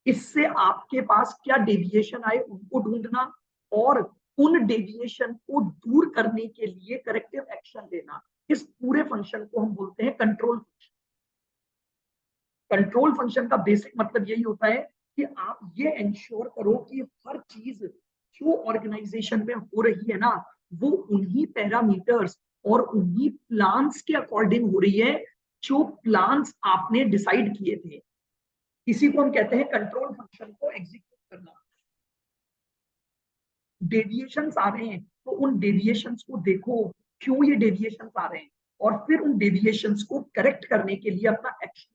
इससे आपके पास क्या डेविएशन आए उनको ढूंढना, और उन डेविएशन को दूर करने के लिए करेक्टिव एक्शन लेना। इस पूरे फंक्शन को हम बोलते हैं कंट्रोल फंक्शन। कंट्रोल फंक्शन का बेसिक मतलब यही होता है कि आप ये इंश्योर करो कि हर चीज जो ऑर्गेनाइजेशन में हो रही है ना, वो उन्हीं पैरामीटर्स और उन्हीं प्लान्स के अकॉर्डिंग हो रही है जो प्लान्स आपने डिसाइड किए थे। इसी को हम कहते हैं कंट्रोल फंक्शन को एग्जीक्यूट करना। डेविएशंस आ रहे हैं तो उन डेविएशंस को देखो, क्यों ये डेविएशंस आ रहे हैं, और फिर उन डेविएशंस को करेक्ट करने के लिए अपना एक्शन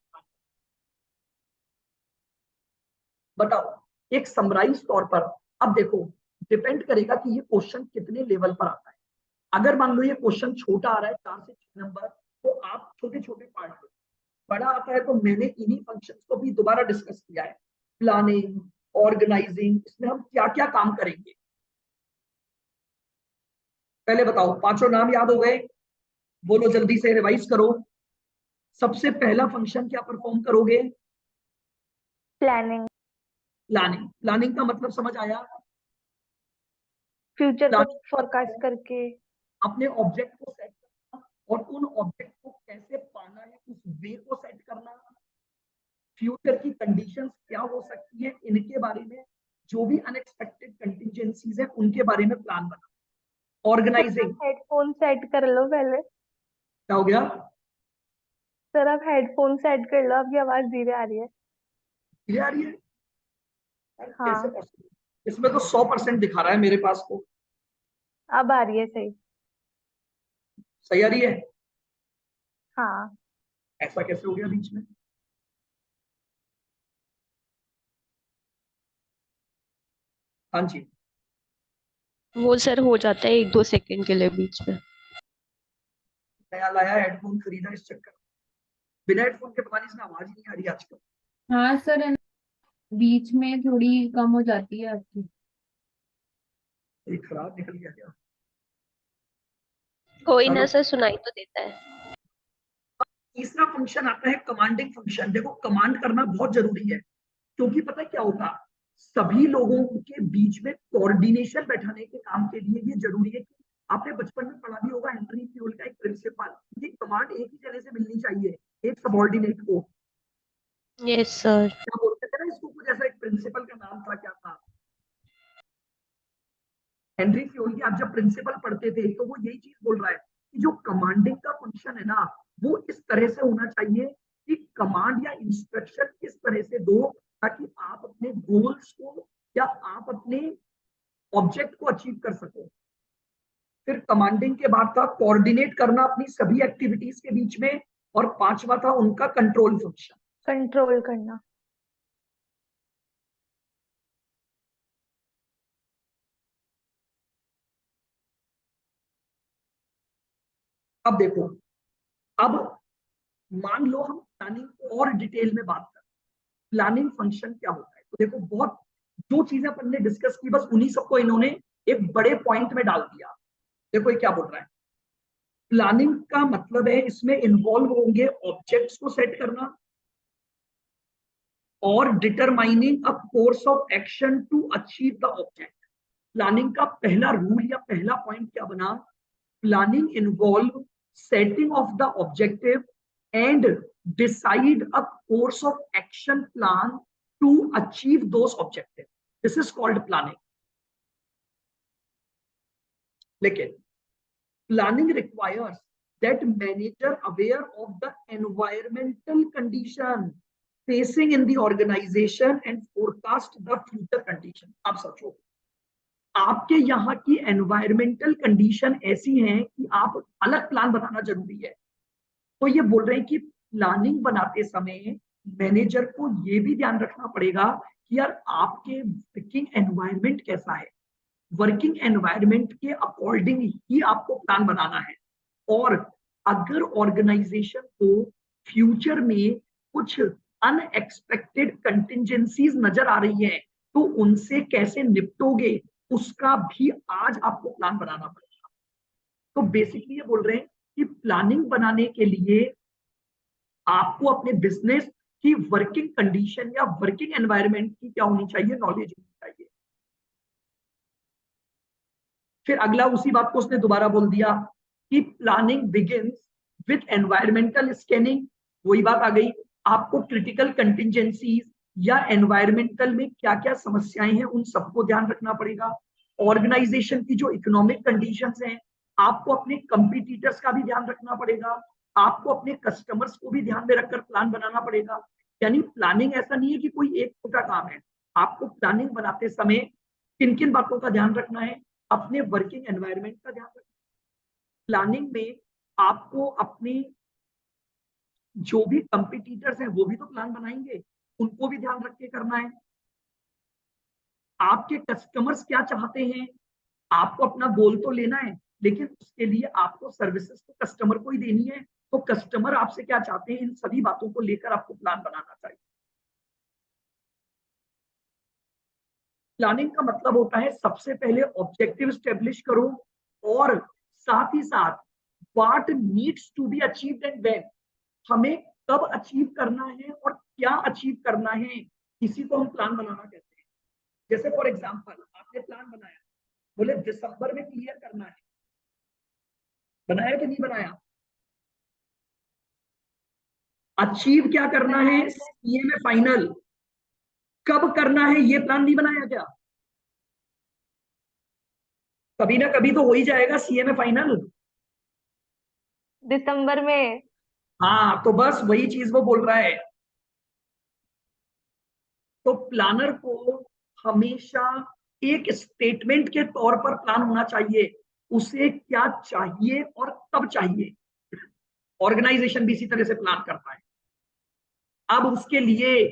बताओ एक समराइज तौर पर। अब देखो डिपेंड करेगा कि ये क्वेश्चन कितने लेवल पर आता है। अगर मान लो ये क्वेश्चन छोटा आ रहा है 4 से 6 नंबर, तो आप छोटे छोटे पार्ट में, बड़ा आता है तो मैंने इन्हीं फंक्शंस को भी दोबारा डिस्कस किया है, प्लानिंग, ऑर्गेनाइजिंग, इसमें हम क्या क्या काम करेंगे। पहले बताओ पांचों नाम याद हो गए? बोलो जल्दी से, रिवाइज करो। सबसे पहला फंक्शन क्या परफॉर्म करोगे? प्लानिंग। प्लानिंग। प्लानिंग का मतलब समझ आया? फ्यूचर को प्लानिंग फोरकास्ट करके। अपने ऑब्जेक्ट को सेट करना और उन ऑब्जेक्ट को कैसे पाना है उस वे को सेट करना। फ्यूचर की कंडीशंस क्या हो सकती है इनके बारे में, जो भी अनएक्सपेक्टेड कंटिजेंसीज है उनके बारे में प्लान बना। ऑर्गेनाइजिंग। हेडफोन सेट कर लो पहले। क्या हो गया? सर आप हेडफोन सेट कर लो, आपकी आवाज धीरे आ रही है। ये आ रही है? यार, कैसे हाँ possible? इसमें तो 100% दिखा रहा है मेरे पास को। अब आ रही है सही। सही आ रही है? हाँ ऐसा कैसे हो गया बीच में? हाँ जी। वो सर हो जाता है 1-2 सेकंड के लिए बीच में। नया लाया हेडफोन खरीदा इस चक्कर में। बिना हेडफोन के पता नहीं इसमें आवाज ही नहीं आ रही आजकल। हाँ सर, है ना, बीच में थोड़ी कम हो जाती है आपकी। ये खराब निकल गया क्या? कोई ना चलो, सर, सुनाई तो देता है। तीसरा फंक्शन आता है कमांडिंग फंक्शन। देखो कमांड करना बहुत जरूरी है, क्योंकि पता है क्या होगा, सभी लोगों के बीच में कोऑर्डिनेशन बैठाने के काम के लिए ये जरूरी है कि आपने बचपन में पढ़ा भी होगा हेनरी फ्यूल का एक प्रिंसिपल, ये कमांड एक ही जगह से मिलनी चाहिए एक सबऑर्डिनेट को। Yes sir. क्या बोलते थे ना इसको, कुछ ऐसा एक प्रिंसिपल का नाम था, क्या था? हेनरी फ्यूल की। आप जब प्रिंसिपल पढ़ते थे तो वो यही चीज बोल रहा है कि जो कमांडिंग का फंक्शन है ना, वो इस तरह से होना चाहिए कि कमांड या इंस्ट्रक्शन इस तरह से दो ताकि आप अपने गोल्स को या आप अपने ऑब्जेक्ट को अचीव कर सको। फिर कमांडिंग के बाद था कोऑर्डिनेट करना अपनी सभी एक्टिविटीज के बीच में, और पांचवा था उनका कंट्रोल फंक्शन। कंट्रोल करना। अब देखो, अब मान लो हम प्लानिंग को और डिटेल में बात करें, प्लानिंग फंक्शन क्या होता है। तो देखो बहुत जो चीजें अपन ने डिस्कस की बस उन्हीं सबको इन्होंने एक बड़े पॉइंट में डाल दिया। देखो ये क्या बोल रहा है, प्लानिंग का मतलब है इसमें इन्वॉल्व होंगे ऑब्जेक्ट्स को सेट करना और determining a course of action to achieve the object. Planning का पहला रूल या पहला पॉइंट क्या बना, planning involve setting of the objective and decide a course of action plan to achieve those objective. This is called planning. लेकिन planning requires that manager aware of the environmental condition facing in the organization and forecast the future condition। अब सोचो आपके यहाँ की environmental condition ऐसी हैं कि आप अलग प्लान बनाना जरूरी है। तो ये बोल रहे हैं कि प्लानिंग बनाते समय मैनेजर को ये भी ध्यान रखना पड़ेगा कि यार आपके वर्किंग एनवायरमेंट कैसा है, वर्किंग एनवायरमेंट के अकॉर्डिंग ही आपको प्लान बनाना है। और अगर ऑर्गेनाइजेशन को फ्यूचर में कुछ अनएक्सपेक्टेड कंटिजेंसीज नजर आ रही है तो उनसे कैसे निपटोगे उसका भी आज आपको प्लान बनाना पड़ेगा। तो बेसिकली ये बोल रहे हैं कि प्लानिंग बनाने के लिए आपको अपने बिजनेस की वर्किंग कंडीशन या वर्किंग एनवायरमेंट की क्या होनी चाहिए, नॉलेज होनी चाहिए। फिर अगला उसी बात को उसने दोबारा बोल दिया कि planning begins with environmental scanning. वही बात आ गई, आपको क्रिटिकल कंटिजेंसीज या एनवायरमेंटल में क्या क्या समस्याएं हैं उन सबको ध्यान रखना पड़ेगा। ऑर्गेनाइजेशन की जो इकोनॉमिक कंडीशंस हैं, आपको अपने कंपटीटर्स का भी ध्यान रखना पड़ेगा, आपको अपने कस्टमर्स को भी ध्यान में रखकर प्लान बनाना पड़ेगा। यानी प्लानिंग ऐसा नहीं है कि कोई एक छोटा काम है, आपको प्लानिंग बनाते समय किन किन बातों का ध्यान रखना है, अपने वर्किंग एनवायरनमेंट का ध्यान रखना है। प्लानिंग में आपको अपने जो भी कंपटीटर्स हैं वो भी तो प्लान बनाएंगे, उनको भी ध्यान रख के करना है। आपके कस्टमर्स क्या चाहते हैं, आपको अपना गोल तो लेना है, लेकिन उसके लिए आपको सर्विसेज तो कस्टमर को ही देनी है। तो कस्टमर आपसे क्या चाहते हैं, इन सभी बातों को लेकर आपको प्लान बनाना चाहिए। प्लानिंग का मतलब होता है सबसे पहले ऑब्जेक्टिव स्टेब्लिश करो, और साथ ही साथ what needs to be achieved and when, हमें कब अचीव करना है और क्या अचीव करना है, इसी को हम प्लान बनाना कहते हैं। जैसे फॉर एग्जांपल आपने प्लान बनाया, बोले दिसंबर में क्लियर करना है, बनाया कि नहीं बनाया? अचीव क्या करना है, सीए में फाइनल कब करना है, ये प्लान नहीं बनाया क्या? कभी ना कभी तो हो ही जाएगा सीए में फाइनल। दिसंबर में। हाँ, तो बस वही चीज वो बोल रहा है। तो प्लानर को हमेशा एक स्टेटमेंट के तौर पर प्लान होना चाहिए, उसे क्या चाहिए और कब चाहिए। ऑर्गेनाइजेशन भी इसी तरह से प्लान करता है। अब उसके लिए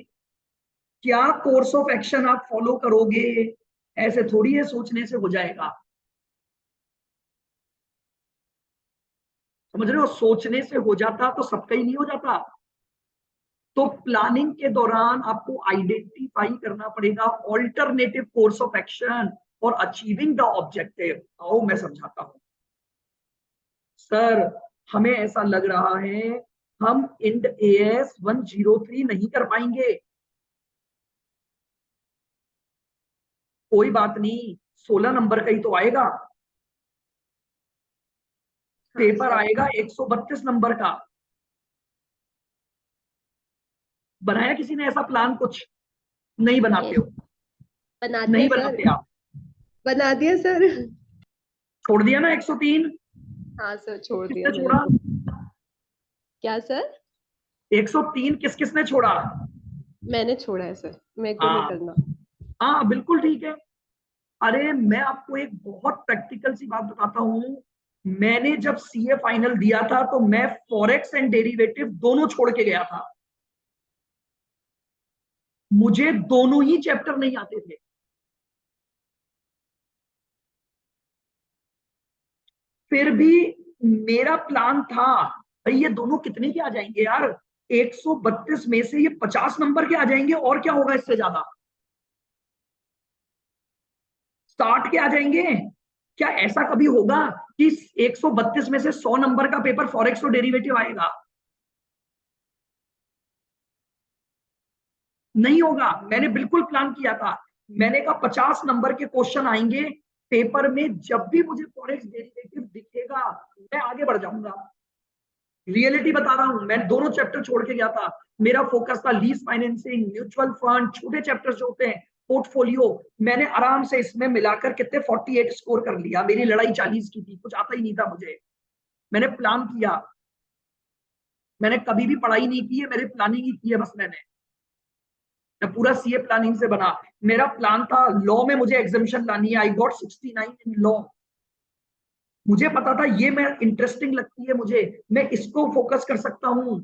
क्या कोर्स ऑफ एक्शन आप फॉलो करोगे, ऐसे थोड़ी है सोचने से हो जाएगा। समझ रहे हो, सोचने से हो जाता तो सबका ही नहीं हो जाता। तो प्लानिंग के दौरान आपको आइडेंटिफाई करना पड़ेगा alternative course of action for achieving the objective. आओ मैं समझाता हूं। सर हमें ऐसा लग रहा है हम इंड एएस 103 नहीं कर पाएंगे। कोई बात नहीं, 16 नंबर का ही तो आएगा, पेपर सर आएगा 132 नंबर का। बनाया किसी ने ऐसा प्लान? कुछ नहीं बनाते यस हो, बना नहीं दिया सर। बनाते आप। बना दिया सर। छोड़ दिया ना 103? हाँ सर छोड़ दिया किसने मैंने छोड़ा? तो। क्या सर? 103 किस किसने छोड़ा? मैंने छोड़ा है सर, मेरे को नहीं हाँ करना। हाँ, बिल्कुल ठीक है। अरे मैं आपको एक बहुत प्रैक्टिकल सी बात बताता हूं। मैंने जब सीए फाइनल दिया था तो मैं फॉरेक्स एंड डेरिवेटिव दोनों छोड़ के गया था। मुझे दोनों ही चैप्टर नहीं आते थे। फिर भी मेरा प्लान था भाई ये दोनों कितने के आ जाएंगे यार, 132 में से ये 50 नंबर के आ जाएंगे, और क्या होगा इससे ज्यादा, 60 के आ जाएंगे। क्या ऐसा कभी होगा कि 132 में से 100 नंबर का पेपर फॉरेक्स और डेरिवेटिव आएगा? नहीं होगा। मैंने बिल्कुल प्लान किया था, मैंने कहा 50 नंबर के क्वेश्चन आएंगे पेपर में, जब भी मुझे फॉरेक्स डेरिवेटिव दिखेगा मैं आगे बढ़ जाऊंगा। रियलिटी बता रहा हूं, मैं दोनों चैप्टर छोड़ के गया था। मेरा फोकस था लीज फाइनेंसिंग, म्यूचुअल फंड, छोटे चैप्टर्स जो होते हैं, पोर्टफोलियो। मैंने आराम से इसमें मिलाकर कितने 48 स्कोर कर लिया। मेरी लड़ाई 40 की थी, कुछ आता ही नहीं था मुझे। मैंने प्लान किया, मैंने कभी भी पढ़ाई नहीं की है, मेरी प्लानिंग ही की है बस। मैं पूरा सीए प्लानिंग से बना। मेरा प्लान था लॉ में मुझे एग्जामिशन लानी है, आई गॉट 69 इन लॉ। मुझे पता था ये मैं इंटरेस्टिंग लगती है मुझे, मैं इसको फोकस कर सकता हूं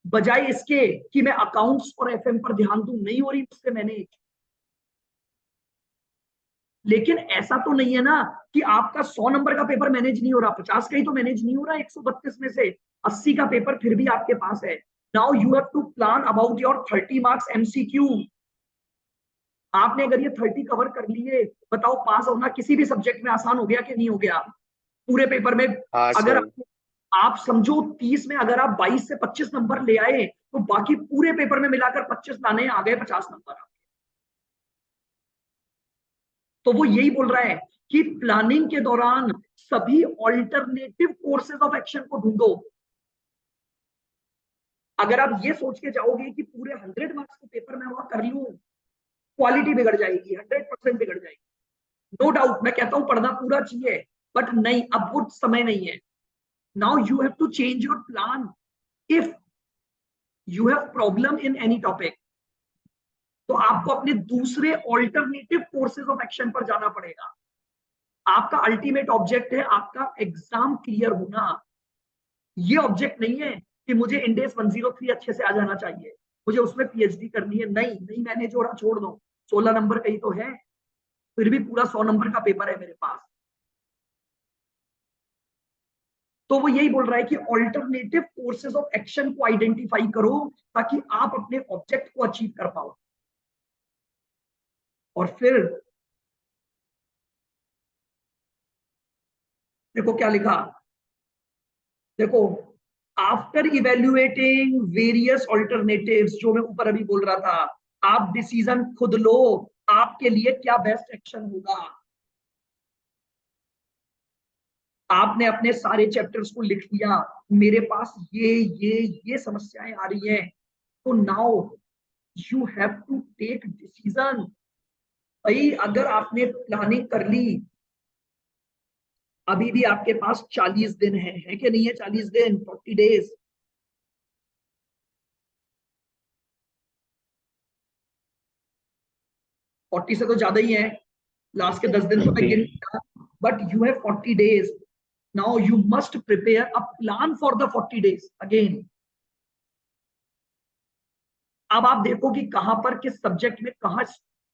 बजाय इसके कि मैं अकाउंट्स और एफएम पर ध्यान दूं। नहीं हो रही मुझसे मैनेज। लेकिन ऐसा तो नहीं है ना कि आपका 100 नंबर का पेपर मैनेज नहीं हो रहा, 50 का ही तो मैनेज नहीं हो रहा, 132 में से 80 का पेपर फिर भी आपके पास है। Now you have to plan about your 30 marks MCQ. आपने अगर ये 30 कवर कर लिए, बताओ पास होना किसी भी सब्जेक्ट में आसान हो गया कि नहीं हो गया? पूरे पेपर में हाँ अगर सर। आप समझो 30 में अगर आप 22 से 25 नंबर ले आए तो बाकी पूरे पेपर में मिलाकर 25 लाने आ गए 50 नंबर। तो वो यही बोल रहा है कि प्लानिंग के दौरान सभी ऑल्टरनेटिव कोर्सेज ऑफ एक्शन को ढूंढो। अगर आप ये सोच के जाओगे कि पूरे 100 मार्क्स के पेपर में वहां कर लूं, क्वालिटी बिगड़ जाएगी, 100% बिगड़ जाएगी। नो डाउट मैं कहता हूं पढ़ना पूरा चाहिए, बट नहीं, अब वो समय नहीं है. Now you have to change your plan. If you have problem in any topic, तो आपको अपने दूसरे ऑल्टरनेटिव कोर्सेज ऑफ एक्शन पर जाना पड़ेगा. आपका अल्टीमेट ऑब्जेक्ट है आपका एग्जाम क्लियर होना. ये ऑब्जेक्ट नहीं है कि मुझे इंडेस 103 अच्छे से आ जाना चाहिए, मुझे उसमें पीएचडी करनी है. नहीं नहीं, मैंने जोड़ा, छोड़ दो. 16 नंबर का ही तो है, फिर भी पूरा 100 नंबर का पेपर है मेरे पास. तो वो यही बोल रहा है कि ऑल्टरनेटिव कोर्सेज ऑफ एक्शन को आइडेंटिफाई करो ताकि आप अपने ऑब्जेक्ट को अचीव कर पाओ. और फिर देखो क्या लिखा, देखो, आफ्टर इवेल्युएटिंग वेरियस ऑल्टरनेटिव्स, जो मैं ऊपर अभी बोल रहा था, आप डिसीजन खुद लो आपके लिए क्या बेस्ट एक्शन होगा. आपने अपने सारे चैप्टर्स को लिख लिया, मेरे पास ये समस्याएं आ रही हैं, तो now you have to take decision. भाई अगर आपने प्लानिंग कर ली, अभी भी आपके पास 40 दिन है कि नहीं है? 40 दिन, 40 डेज. फोर्टी से तो ज्यादा ही है, लास्ट के 10 दिन तो मैं गिन लिया, but you have 40 days. Now you must prepare a plan for the 40 days again. अब आप देखो कि कहां पर, किस सब्जेक्ट में कहां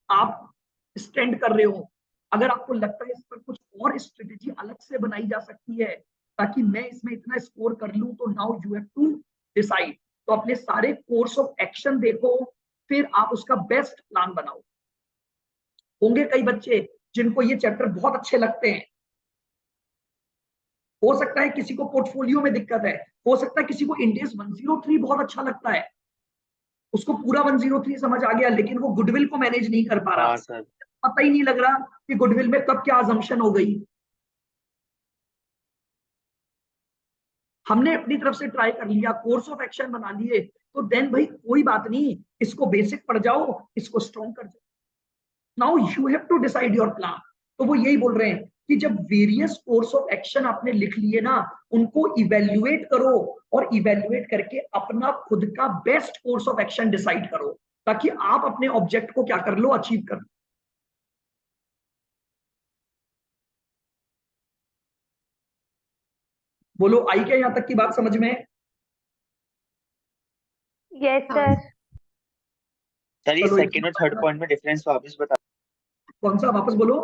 आप स्टैंड कर रहे हो. अगर आपको लगता है इस पर कुछ और स्ट्रेटेजी अलग से बनाई जा सकती है ताकि मैं इसमें इतना स्कोर कर लूं, तो now you have to decide. तो अपने सारे कोर्स ऑफ एक्शन देखो, फिर आप उसका बेस्ट प्लान बनाओ. होंगे कई बच्चे जिनको ये चैप्टर बहुत अच्छे लगते हैं. हो सकता है किसी को पोर्टफोलियो में दिक्कत है, हो सकता है किसी को इंडेस 103 बहुत अच्छा लगता है, उसको पूरा 103 समझ आ गया, लेकिन वो गुडविल को मैनेज नहीं कर पा रहा. पता ही नहीं लग रहा कि गुडविल में कब क्या अजम्पशन हो गई. हमने अपनी तरफ से ट्राई कर लिया, कोर्स ऑफ एक्शन बना लिए, तो देन भाई कोई बात नहीं, इसको बेसिक पढ़ जाओ, इसको स्ट्रॉन्ग कर जाओ. Now you have to decide your plan. तो वो यही बोल रहे हैं कि जब वेरियस कोर्स ऑफ एक्शन आपने लिख लिए ना, उनको इवेल्युएट करो, और इवेल्युएट करके अपना खुद का best course of action decide करो ताकि आप अपने ऑब्जेक्ट को क्या कर लो, अचीव कर लो. बोलो, आई क्या यहां तक की बात समझ में? यस हाँ सर. सर ये चलो, सेकंड और थर्ड पॉइंट में डिफरेंस वापस बता. कौन सा वापस बोलो?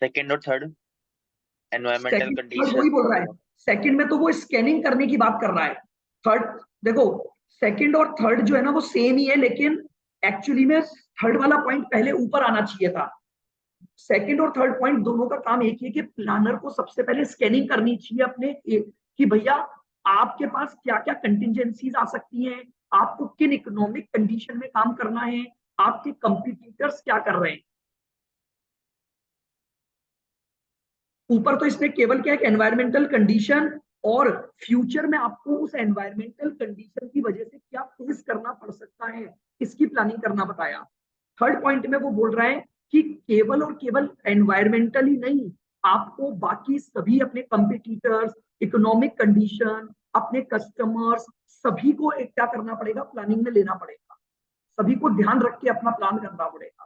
सेकंड और थर्ड, एनवायरमेंटल सेकंड कंडीशन. वही बोल रहा है. सेकंड में तो वो स्कैनिंग करने की बात कर रहा है. थर्ड देखो, सेकंड और थर्ड जो है ना वो सेम ही है, लेकिन एक्चुअली में थर्ड वाला पॉइंट पहले ऊपर आना चाहिए था. सेकंड और थर्ड पॉइंट दोनों का काम एक ही है कि प्लानर को सबसे पहले स्कैनिंग करनी चाहिए अपने कि भैया आपके पास क्या क्या कंटिजेंसीज आ सकती हैं, आपको किन इकोनॉमिक कंडीशन में काम करना है, आपके कंपटीटर्स क्या कर रहे हैं. ऊपर तो इसने केवल क्या है, एनवायरमेंटल कंडीशन, और फ्यूचर में आपको उस एनवायरमेंटल कंडीशन की वजह से क्या फेस करना पड़ सकता है, इसकी प्लानिंग करना बताया. थर्ड पॉइंट में वो बोल रहा है कि केवल और केवल एनवायरमेंटल ही नहीं, आपको बाकी सभी अपने कंपटीटर्स, इकोनॉमिक कंडीशन, अपने कस्टमर्स, सभी को एक क्या करना पड़ेगा, प्लानिंग में लेना पड़ेगा. सभी को ध्यान रख के अपना प्लान करना पड़ेगा.